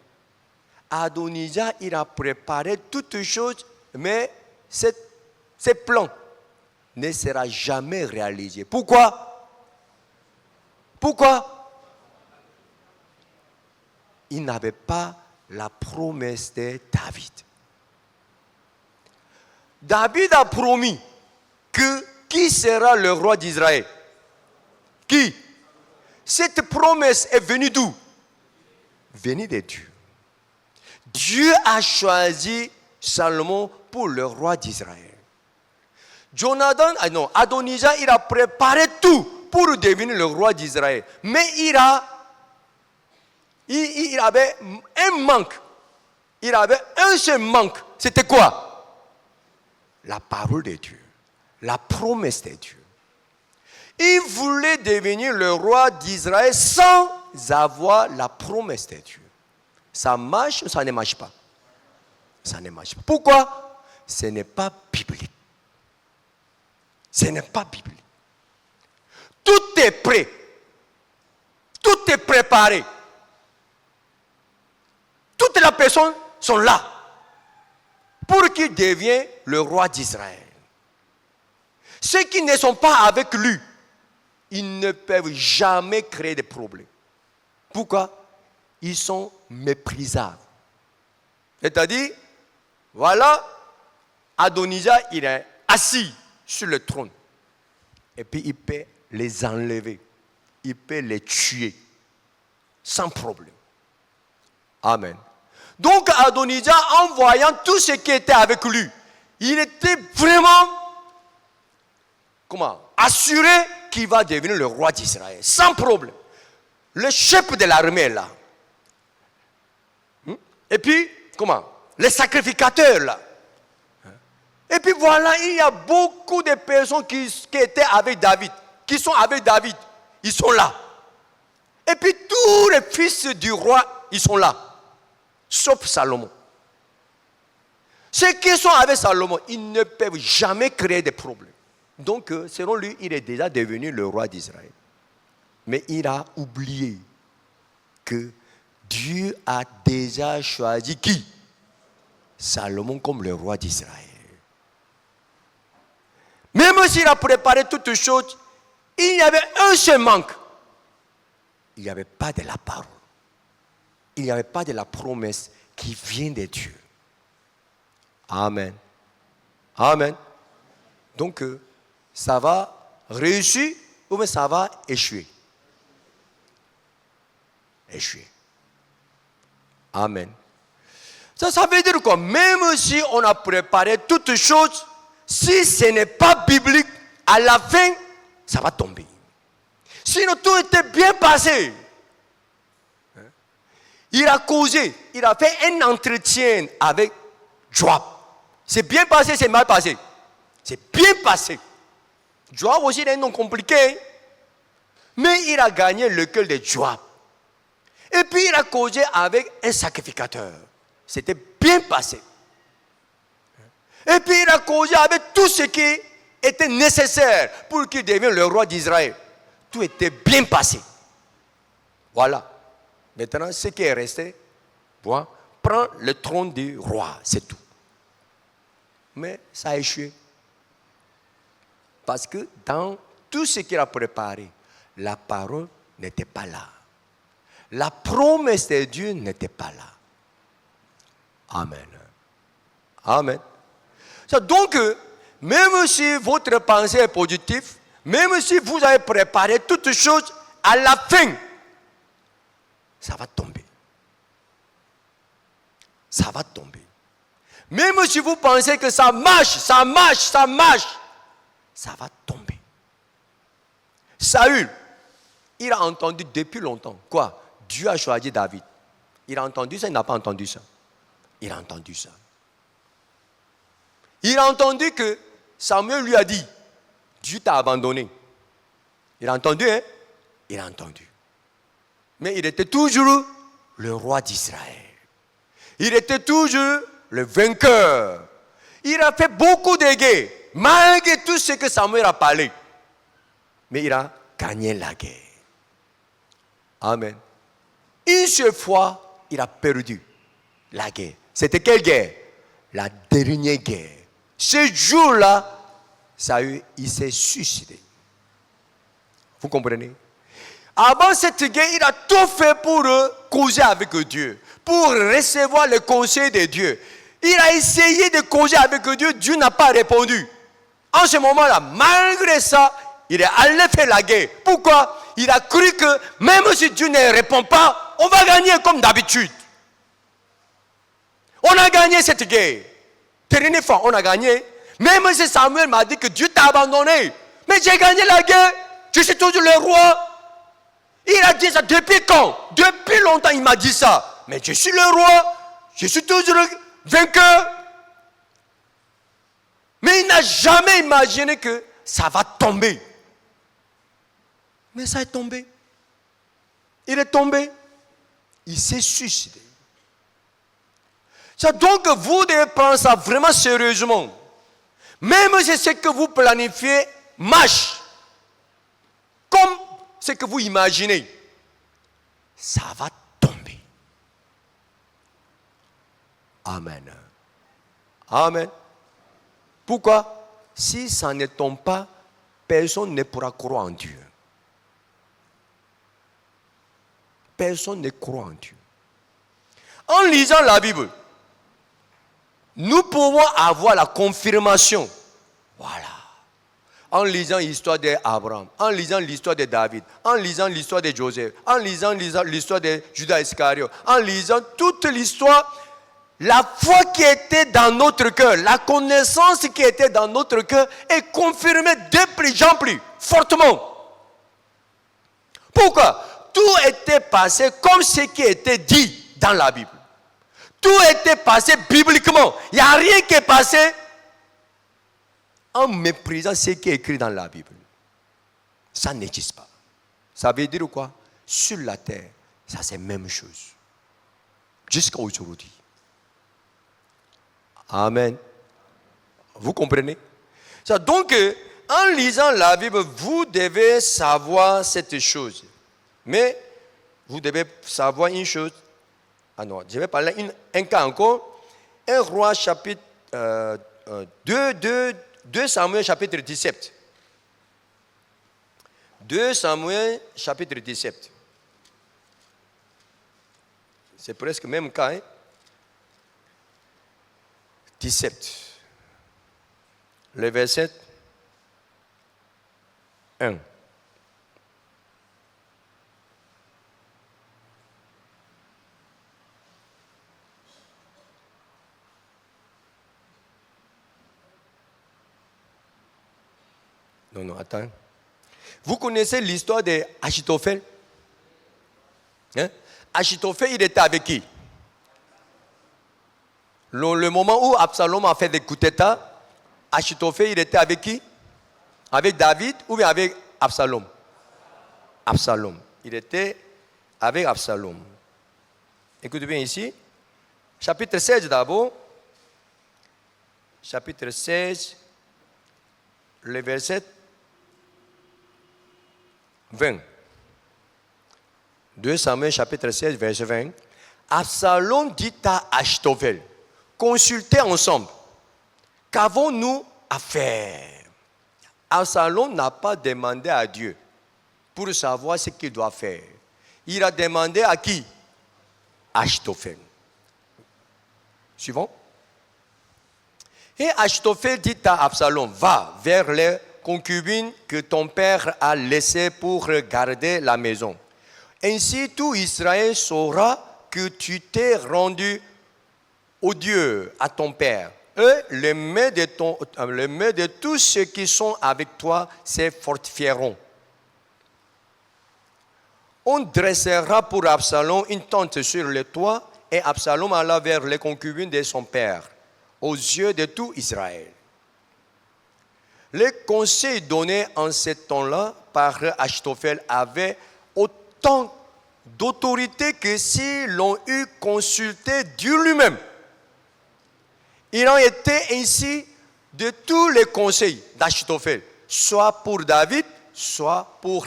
Adonijah, il a préparé toutes choses, mais ces plans ne seront jamais réalisés. Pourquoi? Pourquoi? Il n'avait pas la promesse de David. David a promis que qui sera le roi d'Israël? Qui? Cette promesse est venue d'où? Venue de Dieu. Dieu a choisi Salomon pour le roi d'Israël. Adonijah, il a préparé tout pour devenir le roi d'Israël. Mais il a il avait un manque. Il avait un seul manque. C'était quoi? La parole de Dieu. La promesse de Dieu. Il voulait devenir le roi d'Israël sans avoir la promesse de Dieu. Ça marche ou ça ne marche pas? Ça ne marche pas. Pourquoi? Ce n'est pas biblique. Ce n'est pas biblique. Tout est prêt. Tout est préparé. Toutes les personnes sont là pour qu'il devienne le roi d'Israël. Ceux qui ne sont pas avec lui, ils ne peuvent jamais créer de problèmes. Pourquoi? Ils sont méprisables. C'est-à-dire, voilà, Adonijah, il est assis sur le trône. Et puis il peut les enlever. Il peut les tuer. Sans problème. Amen. Donc Adonijah, en voyant tout ce qui était avec lui, il était vraiment assuré qu'il va devenir le roi d'Israël. Sans problème. Le chef de l'armée est là. Et puis, les sacrificateurs là. Et puis voilà, il y a beaucoup de personnes qui étaient avec David, qui sont avec David. Ils sont là. Et puis tous les fils du roi, ils sont là. Sauf Salomon. Ceux qui sont avec Salomon, ils ne peuvent jamais créer de problèmes. Donc, selon lui, il est déjà devenu le roi d'Israël. Mais il a oublié que Dieu a déjà choisi qui? Salomon comme le roi d'Israël. Même s'il a préparé toutes choses, il y avait un seul manque. Il n'y avait pas de la parole. Il n'y avait pas de la promesse qui vient de Dieu. Amen. Amen. Donc, ça va réussir ou bien ça va échouer. Échouer. Amen. Ça veut dire quoi? Même si on a préparé toutes choses, si ce n'est pas biblique, à la fin, ça va tomber. Sinon, tout était bien passé. Il a causé, il a fait un entretien avec Joab. C'est bien passé, c'est mal passé. C'est bien passé. Joab aussi est un nom compliqué. Mais il a gagné le cœur de Joab. Et puis il a causé avec un sacrificateur. C'était bien passé. Et puis il a causé avec tout ce qui était nécessaire pour qu'il devienne le roi d'Israël. Tout était bien passé. Voilà. Maintenant, ce qui est resté, prend le trône du roi, c'est tout. Mais ça a échoué. Parce que dans tout ce qu'il a préparé, la parole n'était pas là. La promesse de Dieu n'était pas là. Amen. Amen. Donc, même si votre pensée est positive, même si vous avez préparé toutes choses, à la fin, ça va tomber. Ça va tomber. Même si vous pensez que ça marche, ça va tomber. Saül, il a entendu depuis longtemps. Quoi? Dieu a choisi David. Il a entendu ça, il n'a pas entendu ça. Il a entendu ça. Il a entendu que Samuel lui a dit, Dieu t'a abandonné. Il a entendu, hein? Il a entendu. Mais il était toujours le roi d'Israël. Il était toujours le vainqueur. Il a fait beaucoup de guerres, malgré tout ce que Samuel a parlé. Mais il a gagné la guerre. Amen. Une seule fois, il a perdu la guerre. C'était quelle guerre? La dernière guerre. Ce jour-là, Saül, il s'est suicidé. Vous comprenez? Avant cette guerre, il a tout fait pour causer avec Dieu, pour recevoir le conseil de Dieu. Il a essayé de causer avec Dieu, Dieu n'a pas répondu. En ce moment-là, malgré ça, il est allé faire la guerre. Pourquoi? Il a cru que même si Dieu ne répond pas, on va gagner comme d'habitude. On a gagné cette guerre. Dernière fois, on a gagné. Même si Samuel m'a dit que Dieu t'a abandonné. Mais j'ai gagné la guerre. Je suis toujours le roi. Il a dit ça depuis quand? Depuis longtemps, il m'a dit ça. Mais je suis le roi, je suis toujours vainqueur. Mais il n'a jamais imaginé que ça va tomber. Mais ça est tombé. Il est tombé. Il s'est suicidé. Donc vous devez prendre ça vraiment sérieusement. Même si ce que vous planifiez marche, comme ce que vous imaginez, ça va tomber. Amen. Amen. Pourquoi? Si ça ne tombe pas, personne ne pourra croire en Dieu. Personne ne croit en Dieu. En lisant la Bible, nous pouvons avoir la confirmation. Voilà. En lisant l'histoire d'Abraham, en lisant l'histoire de David, en lisant l'histoire de Joseph, en lisant l'histoire de Judas Iscariot, en lisant toute l'histoire, la foi qui était dans notre cœur, la connaissance qui était dans notre cœur est confirmée de plus en plus fortement. Pourquoi? Tout était passé comme ce qui était dit dans la Bible. Tout était passé bibliquement. Il n'y a rien qui est passé en méprisant ce qui est écrit dans la Bible. Ça n'existe pas. Ça veut dire quoi? Sur la terre, ça c'est la même chose. Jusqu'à aujourd'hui. Amen. Vous comprenez? Donc, en lisant la Bible, vous devez savoir cette chose. Mais, vous devez savoir une chose. Ah non, je vais parler un cas encore. 1 Roi chapitre 2 Samuel chapitre 17. 2 Samuel chapitre 17. C'est presque le même cas. Hein? 17. Le verset 1. Non, attends. Vous connaissez l'histoire d'Achitophel? Hein? Achitophel, il était avec qui? Le moment où Absalom a fait des coups d'État, Achitophel, il était avec qui? Avec David ou bien avec Absalom? Absalom. Il était avec Absalom. Écoutez bien ici. Chapitre 16 d'abord. Chapitre 16, le verset 20. 2 Samuel chapitre 16, verset 20. Absalom dit à Achitophel, consultez ensemble. Qu'avons-nous à faire? Absalom n'a pas demandé à Dieu pour savoir ce qu'il doit faire. Il a demandé à qui? Achitophel. Suivant. Et Achitophel dit à Absalom, va vers les concubines que ton père a laissées pour garder la maison. Ainsi tout Israël saura que tu t'es rendu odieux à ton père. Et les mains de tous ceux qui sont avec toi se fortifieront. On dressera pour Absalom une tente sur le toit, et Absalom alla vers les concubines de son père, aux yeux de tout Israël. Les conseils donnés en ce temps-là par Achitophel avaient autant d'autorité que s'ils l'ont eu consulté Dieu lui-même. Il en était ainsi de tous les conseils d'Achitophel, soit pour David, soit pour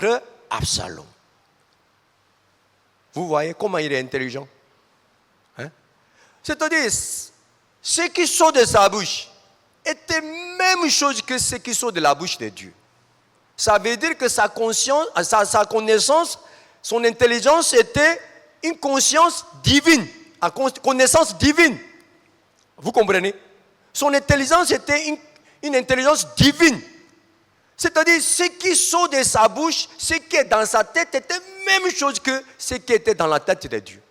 Absalom. Vous voyez comment il est intelligent? Hein? C'est-à-dire, ce qui sort de sa bouche était même chose que ce qui sort de la bouche de Dieu. Ça veut dire que sa connaissance, son intelligence était une conscience divine, une connaissance divine. Vous comprenez? Son intelligence était une intelligence divine. C'est-à-dire, ce qui sort de sa bouche, ce qui est dans sa tête, était la même chose que ce qui était dans la tête de Dieu.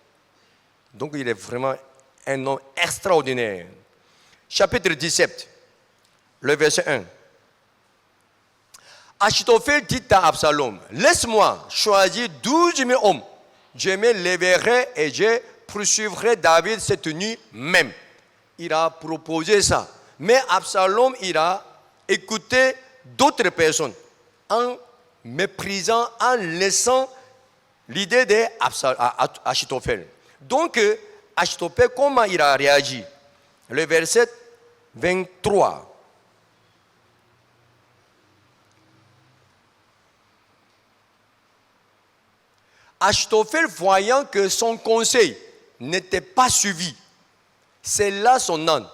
Donc, il est vraiment un homme extraordinaire. Chapitre 17, le verset 1. Achitophel dit à Absalom, laisse-moi choisir 12 000 hommes. Je me lèverai et je poursuivrai David cette nuit même. Il a proposé ça. Mais Absalom, il a écouté d'autres personnes en méprisant, en laissant l'idée d'Achitophel. Donc, Achitophel, comment il a réagi? Le verset 23. Achitophel, voyant que son conseil n'était pas suivi, c'est là son âne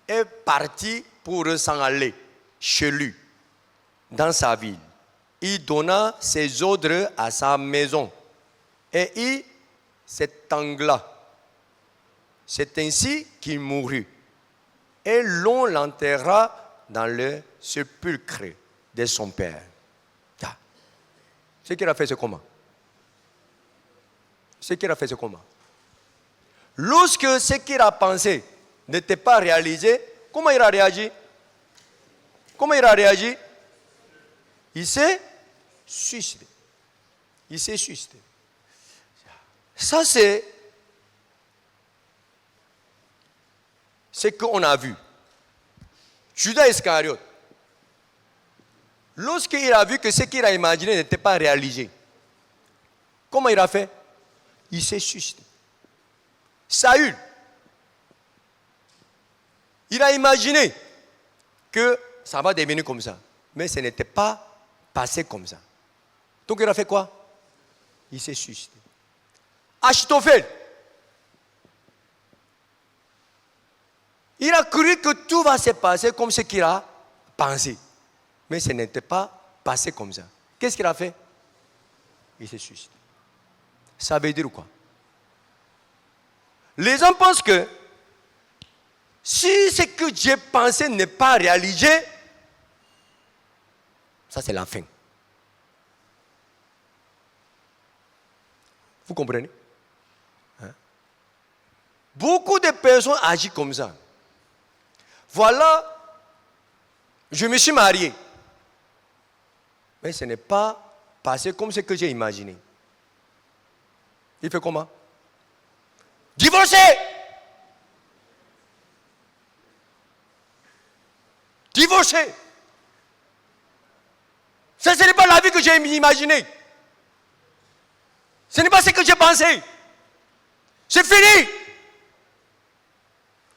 est parti pour s'en aller chez lui, dans sa ville. Il donna ses ordres à sa maison et il s'étangla. C'est ainsi qu'il mourut. Et l'on l'enterra dans le sépulcre de son père. Ce qu'il a fait, c'est comment? Ce qu'il a fait, c'est comment? Lorsque ce qu'il a pensé n'était pas réalisé, comment il a réagi? Comment il a réagi? Il s'est suicidé. Il s'est suicidé. Ça, c'est ce qu'on a vu. Judas Iscariote, lorsqu'il a vu que ce qu'il a imaginé n'était pas réalisé, comment il a fait? Il s'est suicidé. Saül, il a imaginé que ça va devenir comme ça, mais ce n'était pas passé comme ça. Donc il a fait quoi? Il s'est suicidé. Achitophel, il a cru que tout va se passer comme ce qu'il a pensé, mais ce n'était pas passé comme ça. Qu'est-ce qu'il a fait? Il s'est suicidé. Ça veut dire quoi? Les gens pensent que si ce que Dieu pensait n'est pas réalisé, ça c'est la fin. Vous comprenez? Beaucoup de personnes agissent comme ça. Voilà, je me suis marié. Mais ce n'est pas passé comme ce que j'ai imaginé. Il fait comment? Divorcé! Divorcé! Ça, ce n'est pas la vie que j'ai imaginée. Ce n'est pas ce que j'ai pensé. C'est fini!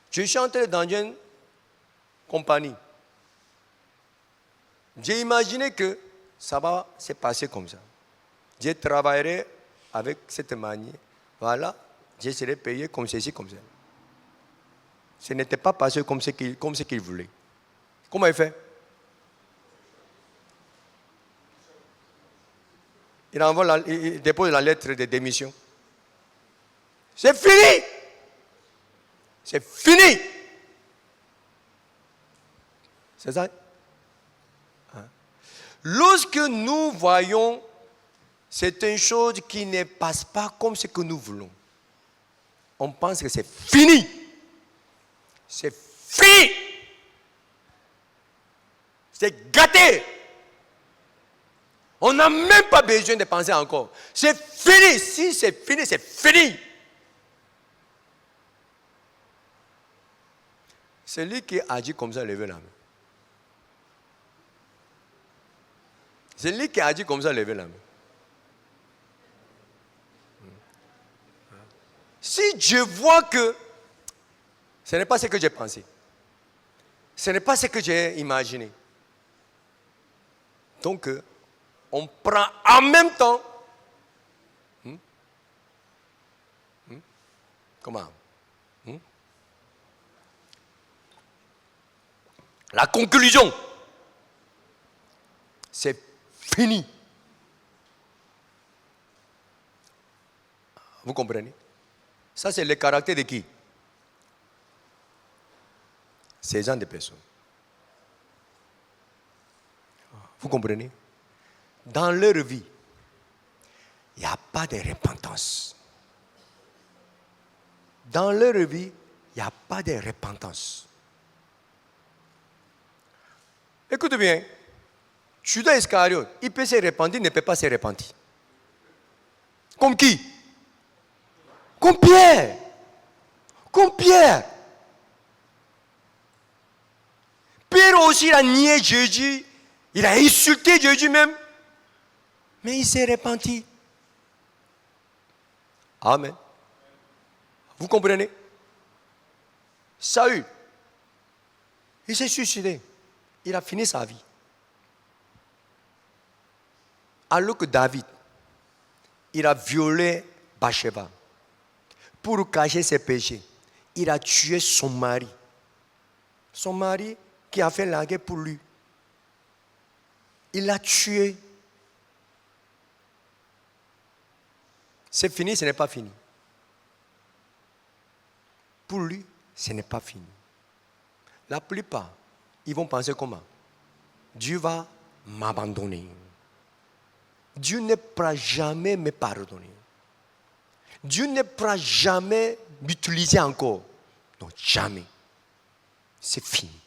Je suis entré dans une compagnie. J'ai imaginé que ça va se passer comme ça. Je travaillerai avec cette manière. Voilà, je serai payé comme ceci, comme ça. Ce n'était pas passé comme ce qu'il voulait. Comment il fait? Il dépose la lettre de démission. C'est fini! C'est fini! C'est ça? Lorsque nous voyons certaines choses qui ne passent pas comme ce que nous voulons, on pense que c'est fini. C'est fini. C'est gâté. On n'a même pas besoin de penser encore. C'est fini. Si c'est fini, c'est fini. Celui qui agit comme ça, levez la main. Celui qui agit comme ça, levez la main. Si je vois que ce n'est pas ce que j'ai pensé, ce n'est pas ce que j'ai imaginé, donc on prend en même temps, comment? La conclusion, c'est fini. Vous comprenez? Ça, c'est le caractère de qui? Ces gens de personnes. Vous comprenez? Dans leur vie, il n'y a pas de repentance. Dans leur vie, il n'y a pas de repentance. Écoute bien. Judas Iscariote, il peut se repentir, il ne peut pas se repentir. Comme qui? Comme Pierre. Comme Pierre. Pierre aussi, il a nié Jésus. Il a insulté Jésus même. Mais il s'est repenti. Amen. Vous comprenez? Saül, il s'est suicidé. Il a fini sa vie. Alors que David, il a violé Bathsheba. Pour cacher ses péchés, il a tué son mari. Son mari qui a fait la guerre pour lui. Il l'a tué. C'est fini, ce n'est pas fini. Pour lui, ce n'est pas fini. La plupart, ils vont penser comment? Dieu va m'abandonner. Dieu ne pourra jamais me pardonner. Dieu ne pourra jamais m'utiliser encore. Non, jamais. C'est fini.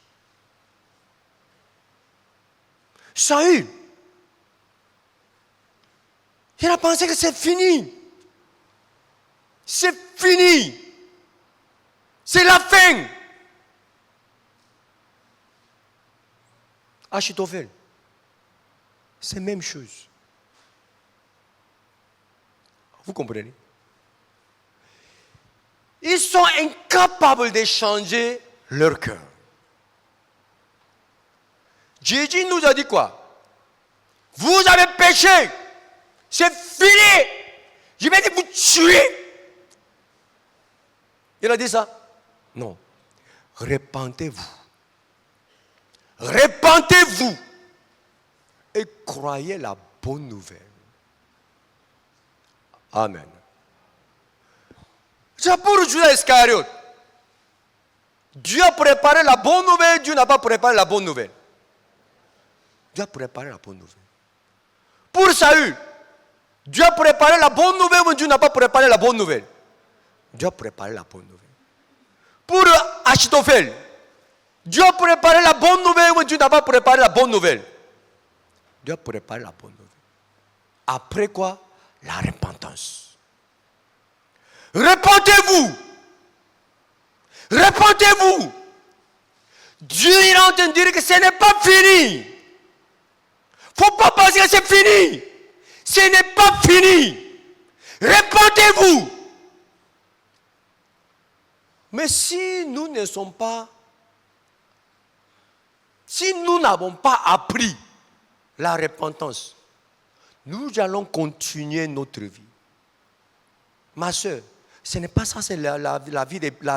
Saül, il a pensé que c'est fini. C'est fini. C'est la fin. Achitophel, c'est la même chose. Vous comprenez? Ils sont incapables de changer leur cœur. Jésus nous a dit quoi? Vous avez péché. C'est fini. Je vais vous tuer. Il a dit ça? Non. Repentez-vous. Repentez-vous. Et croyez la bonne nouvelle. Amen. C'est pour Judas Iscariote. Dieu a préparé la bonne nouvelle, Dieu n'a pas préparé la bonne nouvelle. Dieu a préparé la bonne nouvelle. Pour Saül, Dieu a préparé la bonne nouvelle, mais Dieu n'a pas préparé la bonne nouvelle. Dieu a préparé la bonne nouvelle. Pour Achitophel, Dieu a préparé la bonne nouvelle, mais Dieu n'a pas préparé la bonne nouvelle. Dieu a préparé la bonne nouvelle. Après quoi? La repentance. Repentez-vous. Repentez-vous. Dieu est en train de dire que ce n'est pas fini. Il ne faut pas penser que c'est fini. Ce n'est pas fini. Repentez-vous. Mais si nous ne sommes pas, si nous n'avons pas appris la repentance, nous allons continuer notre vie. Ma soeur, ce n'est pas ça, c'est la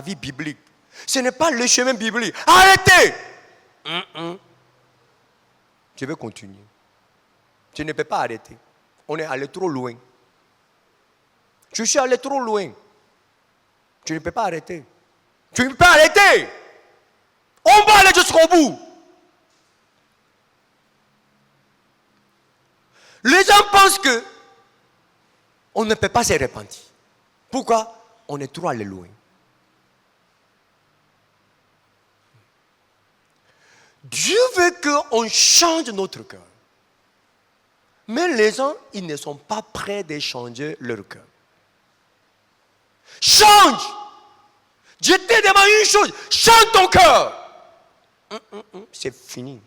vie biblique. Ce n'est pas le chemin biblique. Arrêtez! Je vais continuer. Je ne peux pas arrêter. On est allé trop loin. Je suis allé trop loin. Je ne peux pas arrêter. Je ne peux pas arrêter. On va aller jusqu'au bout. Les gens pensent que on ne peut pas se repentir. Pourquoi? On est trop allé loin. Dieu veut qu'on change notre cœur. Mais les gens, ils ne sont pas prêts de changer leur cœur. Change! Je te demande une chose, change ton cœur! C'est fini.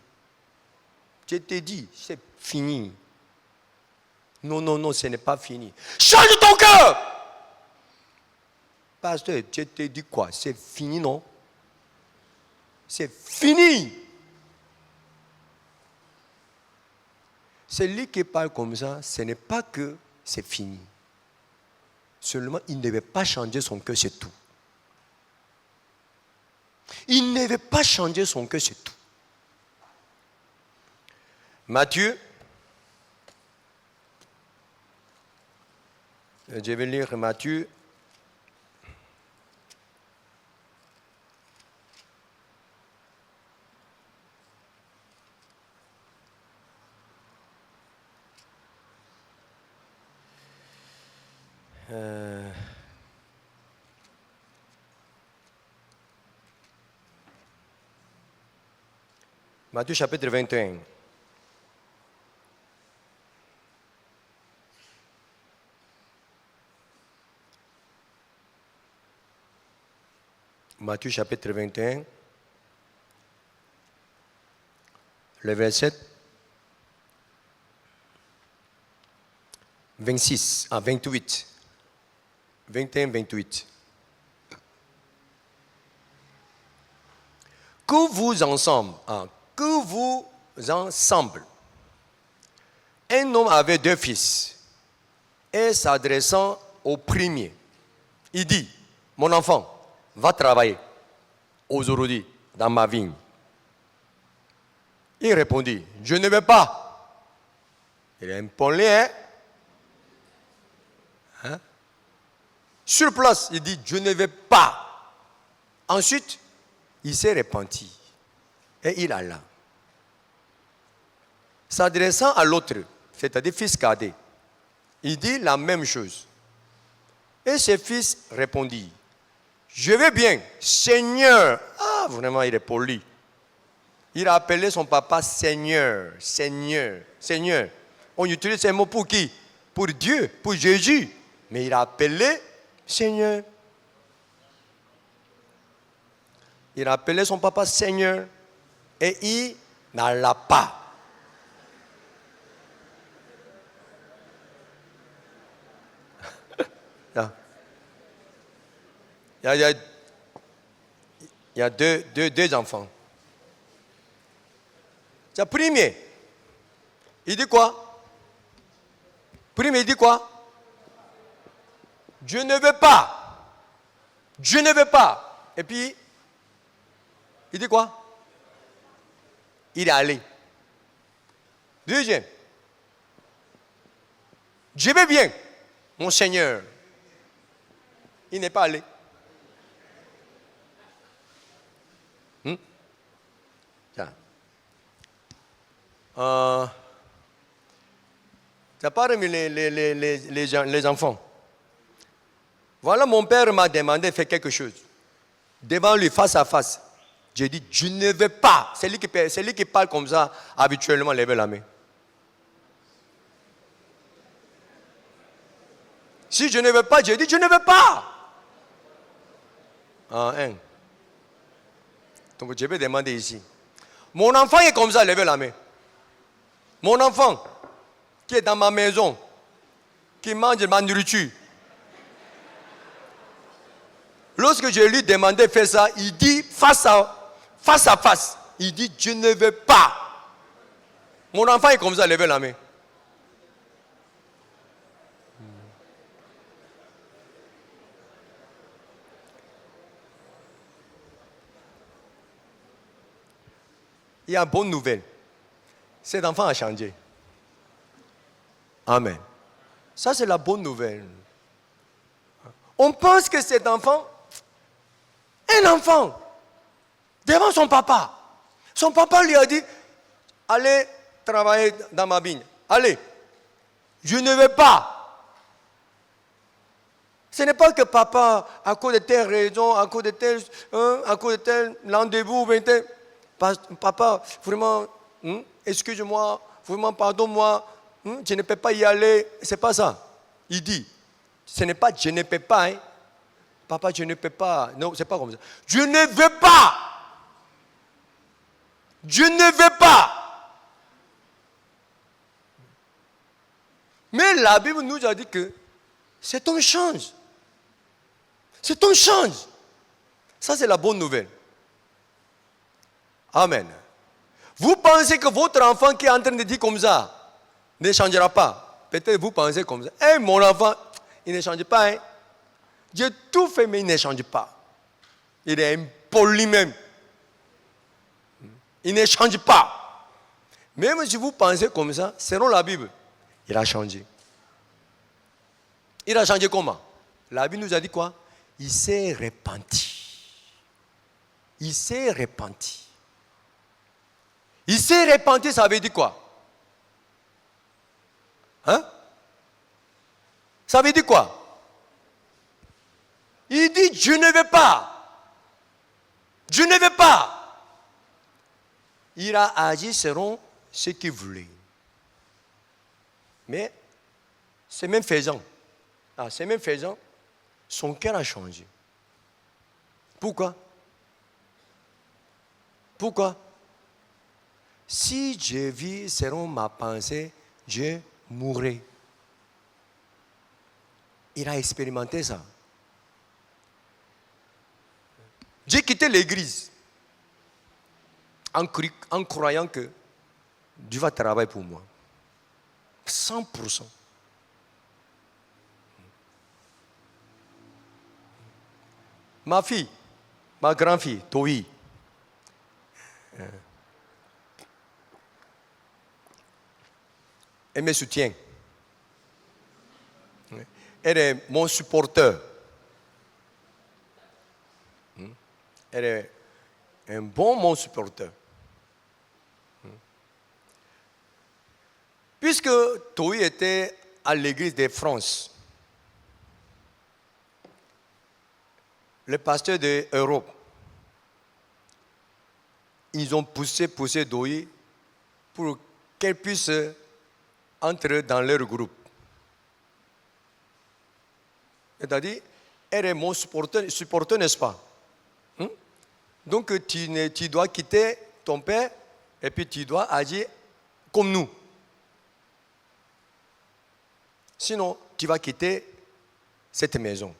Je te dis, c'est fini. Non, ce n'est pas fini. Change ton cœur! Pasteur, je te dis quoi? C'est fini, non? C'est fini! Celui qui parle comme ça, ce n'est pas que c'est fini. Seulement, il ne veut pas changer son cœur, c'est tout. Il ne veut pas changer son cœur, c'est tout. Matthieu, je vais lire Matthieu. Matthieu chapitre 21. Matthieu chapitre 21, le verset 26 à 28. 21, 28. Que vous ensemble, un homme avait 2 fils, et s'adressant au premier, il dit, mon enfant, va travailler aujourd'hui dans ma vigne. Il répondit, je ne vais pas. Il est impoli, hein? Sur place, il dit, je ne vais pas. Ensuite, il s'est repenti et il alla. S'adressant à l'autre, c'est-à-dire fils cadet, il dit la même chose. Et ses fils répondit, je vais bien, Seigneur. Ah, vraiment, il est poli. Il a appelé son papa Seigneur, Seigneur, Seigneur. On utilise ces mots pour qui? Pour Dieu, pour Jésus. Mais il a appelé Seigneur. Il a appelé son papa Seigneur. Et il n'alla pas. Il y a deux enfants. Le premier, il dit quoi? Premier, il dit quoi? Je ne veux pas. Je ne veux pas. Et puis, il dit quoi? Il est allé. Deuxième, je vais bien, mon Seigneur. Il n'est pas allé. Ça parle les enfants. Voilà, mon père m'a demandé de faire quelque chose. Devant lui, face à face. J'ai dit, je ne veux pas. C'est lui qui parle comme ça, habituellement, lève la main. Si je ne veux pas, j'ai dit, je ne veux pas. Donc, je vais demander ici. Mon enfant est comme ça, lève la main. Mon enfant, qui est dans ma maison, qui mange ma nourriture. Lorsque je lui demandais de faire ça, il dit face à face, il dit je ne veux pas. Mon enfant est comme ça, levez la main. Il y a une bonne nouvelle. Cet enfant a changé. Amen. Ça, c'est la bonne nouvelle. On pense que cet enfant, un enfant, devant son papa lui a dit, allez travailler dans ma vigne. Allez, je ne veux pas. Ce n'est pas que papa, à cause de telle raison, à cause de tel rendez-vous, papa, vraiment, excuse-moi, vraiment, pardonne-moi, je ne peux pas y aller. Ce n'est pas ça. Il dit, ce n'est pas je ne peux pas. Hein. Papa, je ne peux pas. Non, ce n'est pas comme ça. Je ne veux pas. Je ne veux pas. Mais la Bible nous a dit que c'est ton change. C'est ton change. Ça, c'est la bonne nouvelle. Amen. Vous pensez que votre enfant qui est en train de dire comme ça ne changera pas. Peut-être vous pensez comme ça. Hey, mon enfant, il ne change pas. Hein? J'ai tout fait, mais il ne change pas. Il est impoli même. Il ne change pas. Même si vous pensez comme ça, selon la Bible, il a changé. Il a changé comment? La Bible nous a dit quoi? Il s'est repenti. Il s'est repenti. Il s'est repenti, ça veut dire quoi? Hein? Ça veut dire quoi? Il dit, je ne veux pas. Je ne veux pas. Il a agi selon ce qu'il voulait. Mais, c'est même faisant. Son cœur a changé. Pourquoi? Pourquoi? Si Dieu vit selon ma pensée, je mourrai. Il a expérimenté ça. J'ai quitté l'église en croyant que Dieu va travailler pour moi. 100%. Ma fille, ma grand-fille, Toi, elle me soutient. Elle est mon supporteur. Elle est un mon supporteur. Puisque Toi était à l'église de France, le pasteur de Europe, ils ont poussé Toi pour qu'elle puisse entrer dans leur groupe. C'est-à-dire, elle est mon supporter, n'est-ce pas? Donc, tu dois quitter ton père et puis tu dois agir comme nous. Sinon, tu vas quitter cette maison.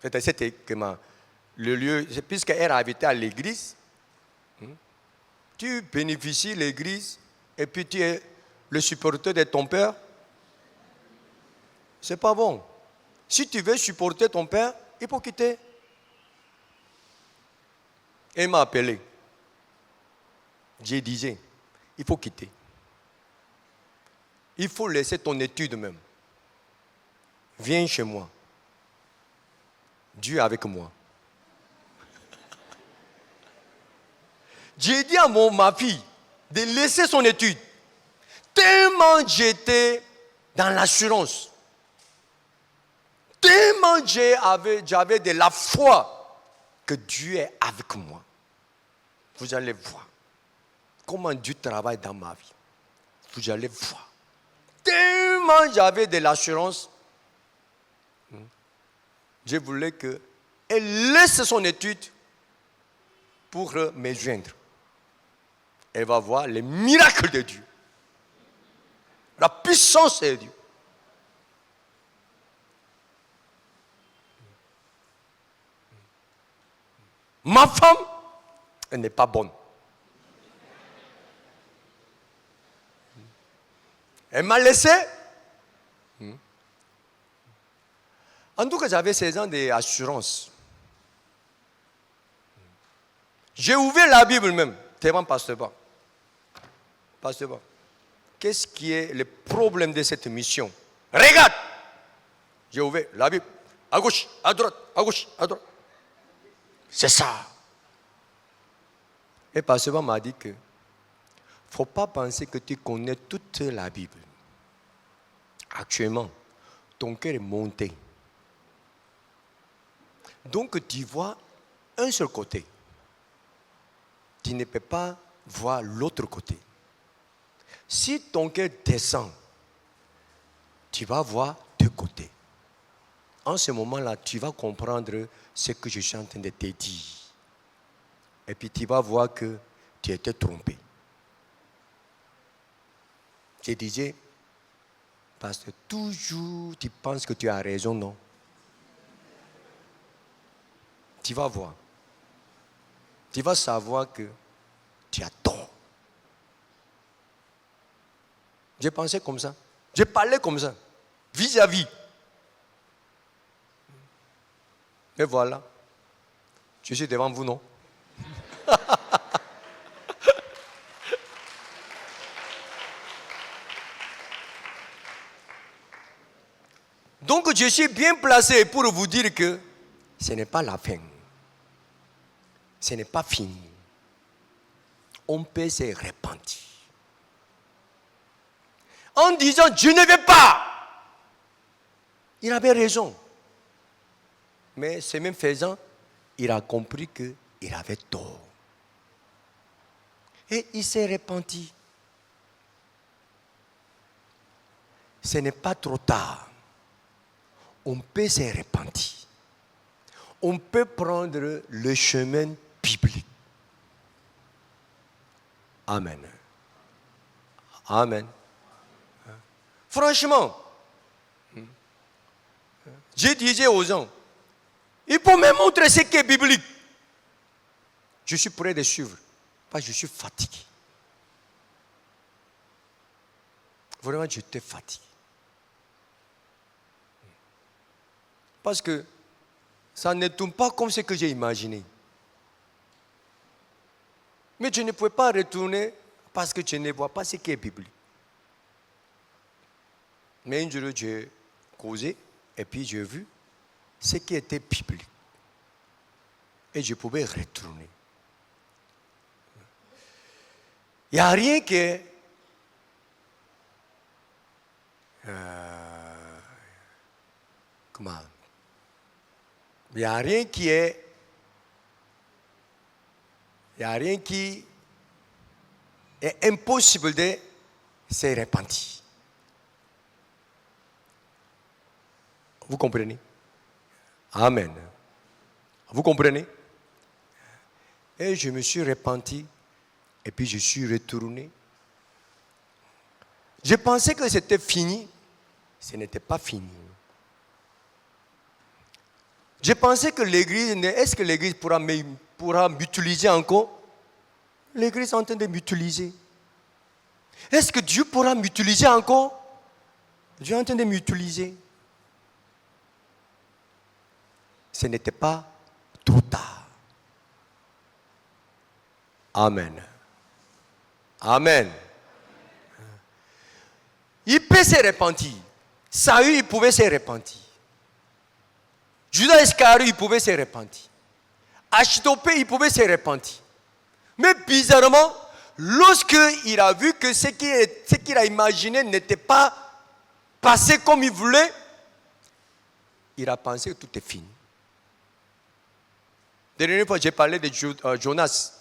C'était le lieu, puisqu'elle a habité à l'église, tu bénéficies de l'église et puis tu es le supporter de ton père. C'est pas bon. Si tu veux supporter ton père, il faut quitter. Elle m'a appelé. J'ai dit, il faut quitter. Il faut laisser ton étude même. Viens chez moi. Dieu est avec moi. J'ai dit à ma fille de laisser son étude. Tellement j'étais dans l'assurance. Tellement j'avais de la foi que Dieu est avec moi. Vous allez voir comment Dieu travaille dans ma vie. Vous allez voir. Tellement j'avais de l'assurance. Je voulais qu'elle laisse son étude pour me joindre. Elle va voir les miracles de Dieu. La puissance de Dieu. Ma femme, elle n'est pas bonne. Elle m'a laissé. En tout cas, j'avais 16 ans d'assurance. J'ai ouvert la Bible même, devant Pasteur Ba. Pasteur Ba, qu'est-ce qui est le problème de cette mission? Regarde! J'ai ouvert la Bible. À gauche, à droite, à gauche, à droite. C'est ça. Et Pasteur Ba m'a dit que il ne faut pas penser que tu connais toute la Bible. Actuellement, ton cœur est monté. Donc tu vois un seul côté. Tu ne peux pas voir l'autre côté. Si ton cœur descend, tu vas voir deux côtés. En ce moment-là, tu vas comprendre ce que je suis en train de te dire. Et puis tu vas voir que tu étais trompé. Je disais, parce que toujours tu penses que tu as raison, non? Tu vas voir. Tu vas savoir que tu as tort. J'ai pensé comme ça. J'ai parlé comme ça. Vis-à-vis. Et voilà. Je suis devant vous, non? Donc je suis bien placé pour vous dire que ce n'est pas la fin. Ce n'est pas fini. On peut se repentir. En disant, je ne vais pas. Il avait raison. Mais ce même faisant, il a compris qu'il avait tort. Et il s'est repenti. Ce n'est pas trop tard. On peut se repentir. On peut prendre le chemin biblique. Amen. Amen. Franchement, je disais aux gens, il faut me montrer ce qui est biblique. Je suis prêt de suivre, parce que je suis fatigué. Vraiment, j'étais fatigué. Parce que ça ne tourne pas comme ce que j'ai imaginé. Mais je ne pouvais pas retourner parce que je ne vois pas ce qui est biblique. Mais un jour, j'ai causé et puis j'ai vu ce qui était biblique. Et je pouvais retourner. Il n'y a rien que... comment? Il n'y a rien qui est... Il n'y a rien qui est impossible de se repentir. Vous comprenez? Amen. Vous comprenez? Et je me suis repenti et puis je suis retourné. Je pensais que c'était fini. Ce n'était pas fini. Je pensais que l'église, est-ce que l'église pourra m'utiliser encore? L'église est en train de m'utiliser. Est-ce que Dieu pourra m'utiliser encore? Dieu est en train de m'utiliser. Ce n'était pas trop tard. Amen. Amen. Il peut se repentir. Saül, il pouvait se repentir. Judas Iscariot, il pouvait se repentir. Achitophel, il pouvait se repentir. Mais bizarrement, lorsqu'il a vu que ce qu'il a imaginé n'était pas passé comme il voulait, il a pensé que tout est fini. La dernière fois, j'ai parlé de Jonas.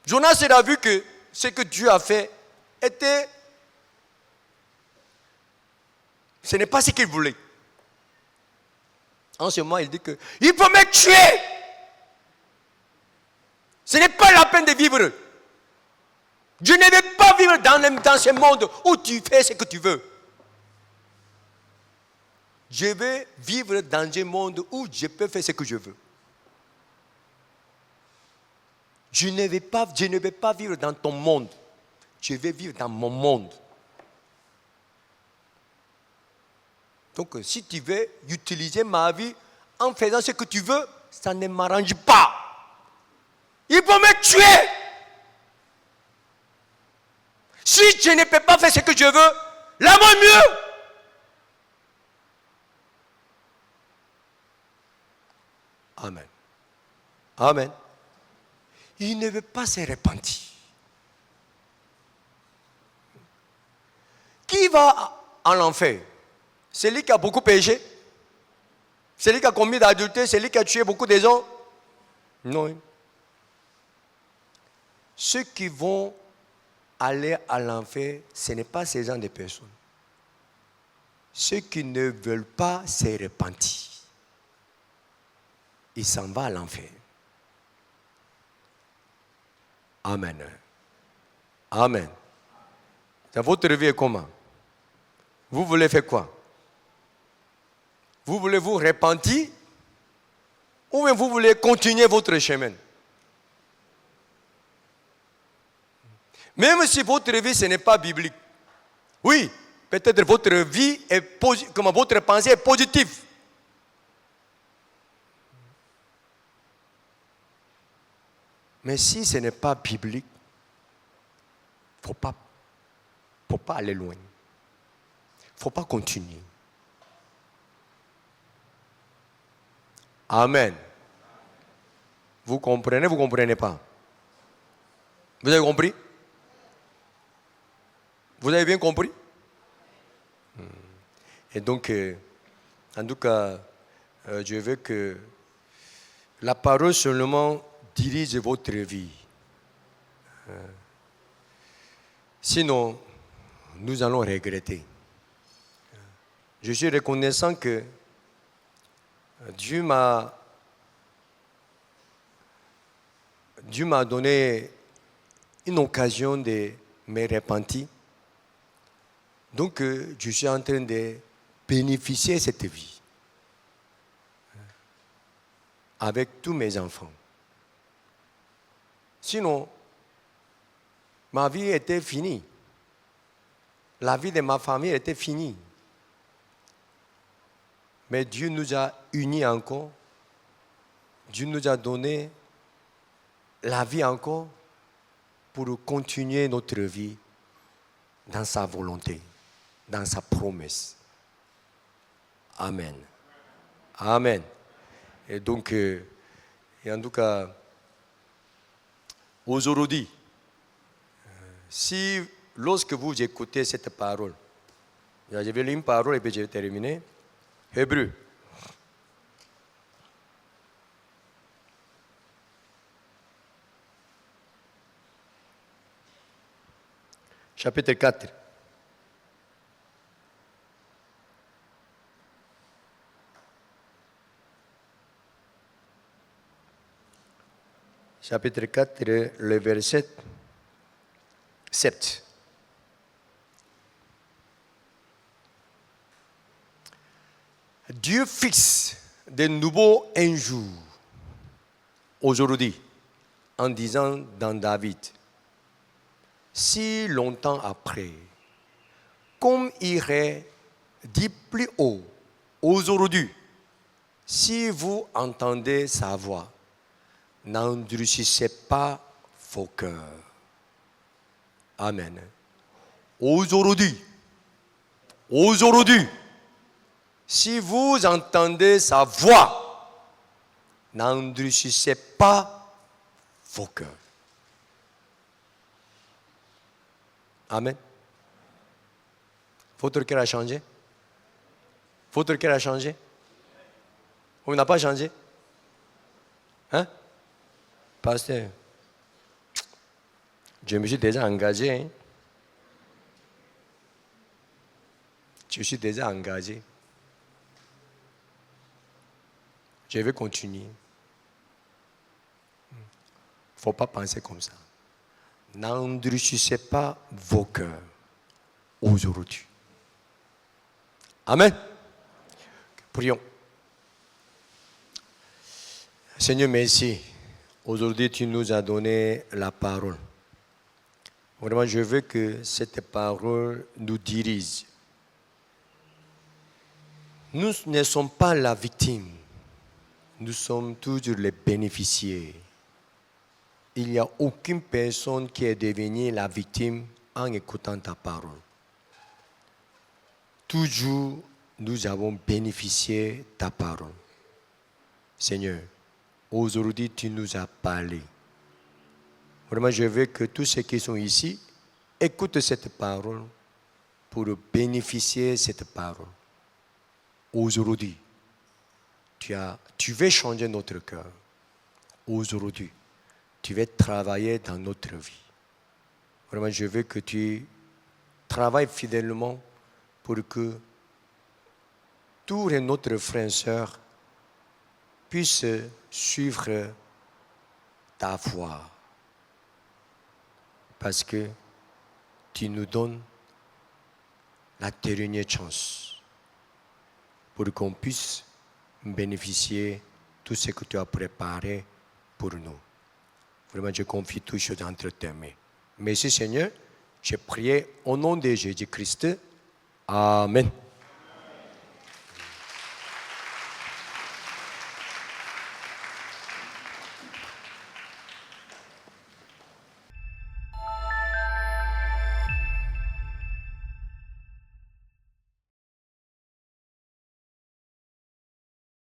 Jonas, il a vu que ce que Dieu a fait était... Ce n'est pas ce qu'il voulait. En ce moment, il dit que il faut me tuer. Ce n'est pas la peine de vivre. Je ne vais pas vivre dans ce monde où tu fais ce que tu veux. Je vais vivre dans un monde où je peux faire ce que je veux. Je ne vais pas vivre dans ton monde. Je vais vivre dans mon monde. Donc, si tu veux utiliser ma vie en faisant ce que tu veux, ça ne m'arrange pas. Il faut me tuer. Si je ne peux pas faire ce que je veux, la mort mieux. Amen. Amen. Il ne veut pas se repentir. Qui va en enfer? Celui qui a beaucoup péché? Celui qui a commis d'adultère? Celui qui a tué beaucoup de gens? Non. Ceux qui vont aller à l'enfer, ce n'est pas ces gens de personnes. Ceux qui ne veulent pas se repentir, ils s'en vont à l'enfer. Amen. Amen. Votre vie est comment? Vous voulez faire quoi? Vous voulez vous repentir? Ou bien vous voulez continuer votre chemin? Même si votre vie, ce n'est pas biblique. Oui, peut-être votre vie est comme votre pensée est positive. Mais si ce n'est pas biblique, il ne faut pas aller loin. Il ne faut pas continuer. Amen. Vous comprenez, vous ne comprenez pas? Vous avez compris? Vous avez bien compris? Et donc, en tout cas, je veux que la parole seulement dirige votre vie. Sinon, nous allons regretter. Je suis reconnaissant que Dieu m'a donné une occasion de me repentir. Donc, je suis en train de bénéficier de cette vie avec tous mes enfants. Sinon, ma vie était finie. La vie de ma famille était finie. Mais Dieu nous a unis encore. Dieu nous a donné la vie encore pour continuer notre vie dans sa volonté, dans sa promesse. Amen. Amen. Et donc, et en tout cas, aujourd'hui, si lorsque vous écoutez cette parole, je vais lire une parole et puis je vais terminer. Hébreu. Chapitre 4. Chapitre 4, le verset 7. Dieu fixe de nouveau un jour, aujourd'hui, en disant dans David, si longtemps après, comme il est dit plus haut, aujourd'hui, si vous entendez sa voix, n'endurcissez pas vos cœurs. Amen. Aujourd'hui, si vous entendez sa voix, n'endurcissez pas vos cœurs. Amen. Votre cœur a changé? Votre cœur a changé? On n'a pas changé? Hein? Pasteur, je me suis déjà engagé. Hein? Je suis déjà engagé. Je vais continuer. Il ne faut pas penser comme ça. N'endurcissez pas vos cœurs aujourd'hui. Amen. Prions. Seigneur, merci. Aujourd'hui, tu nous as donné la parole. Vraiment, je veux que cette parole nous dirige. Nous ne sommes pas la victime. Nous sommes toujours les bénéficiaires. Il n'y a aucune personne qui est devenue la victime en écoutant ta parole. Toujours, nous avons bénéficié de ta parole. Seigneur, aujourd'hui, tu nous as parlé. Vraiment, je veux que tous ceux qui sont ici écoutent cette parole pour bénéficier de cette parole. Aujourd'hui, tu veux changer notre cœur. Aujourd'hui, tu veux travailler dans notre vie. Vraiment, je veux que tu travailles fidèlement pour que tous nos frères et sœurs puissent suivre ta voie. Parce que tu nous donnes la dernière chance pour qu'on puisse bénéficier de tout ce que tu as préparé pour nous. Vraiment, je confie toutes choses entre tes mains. Merci Seigneur, je prie au nom de Jésus-Christ. Amen.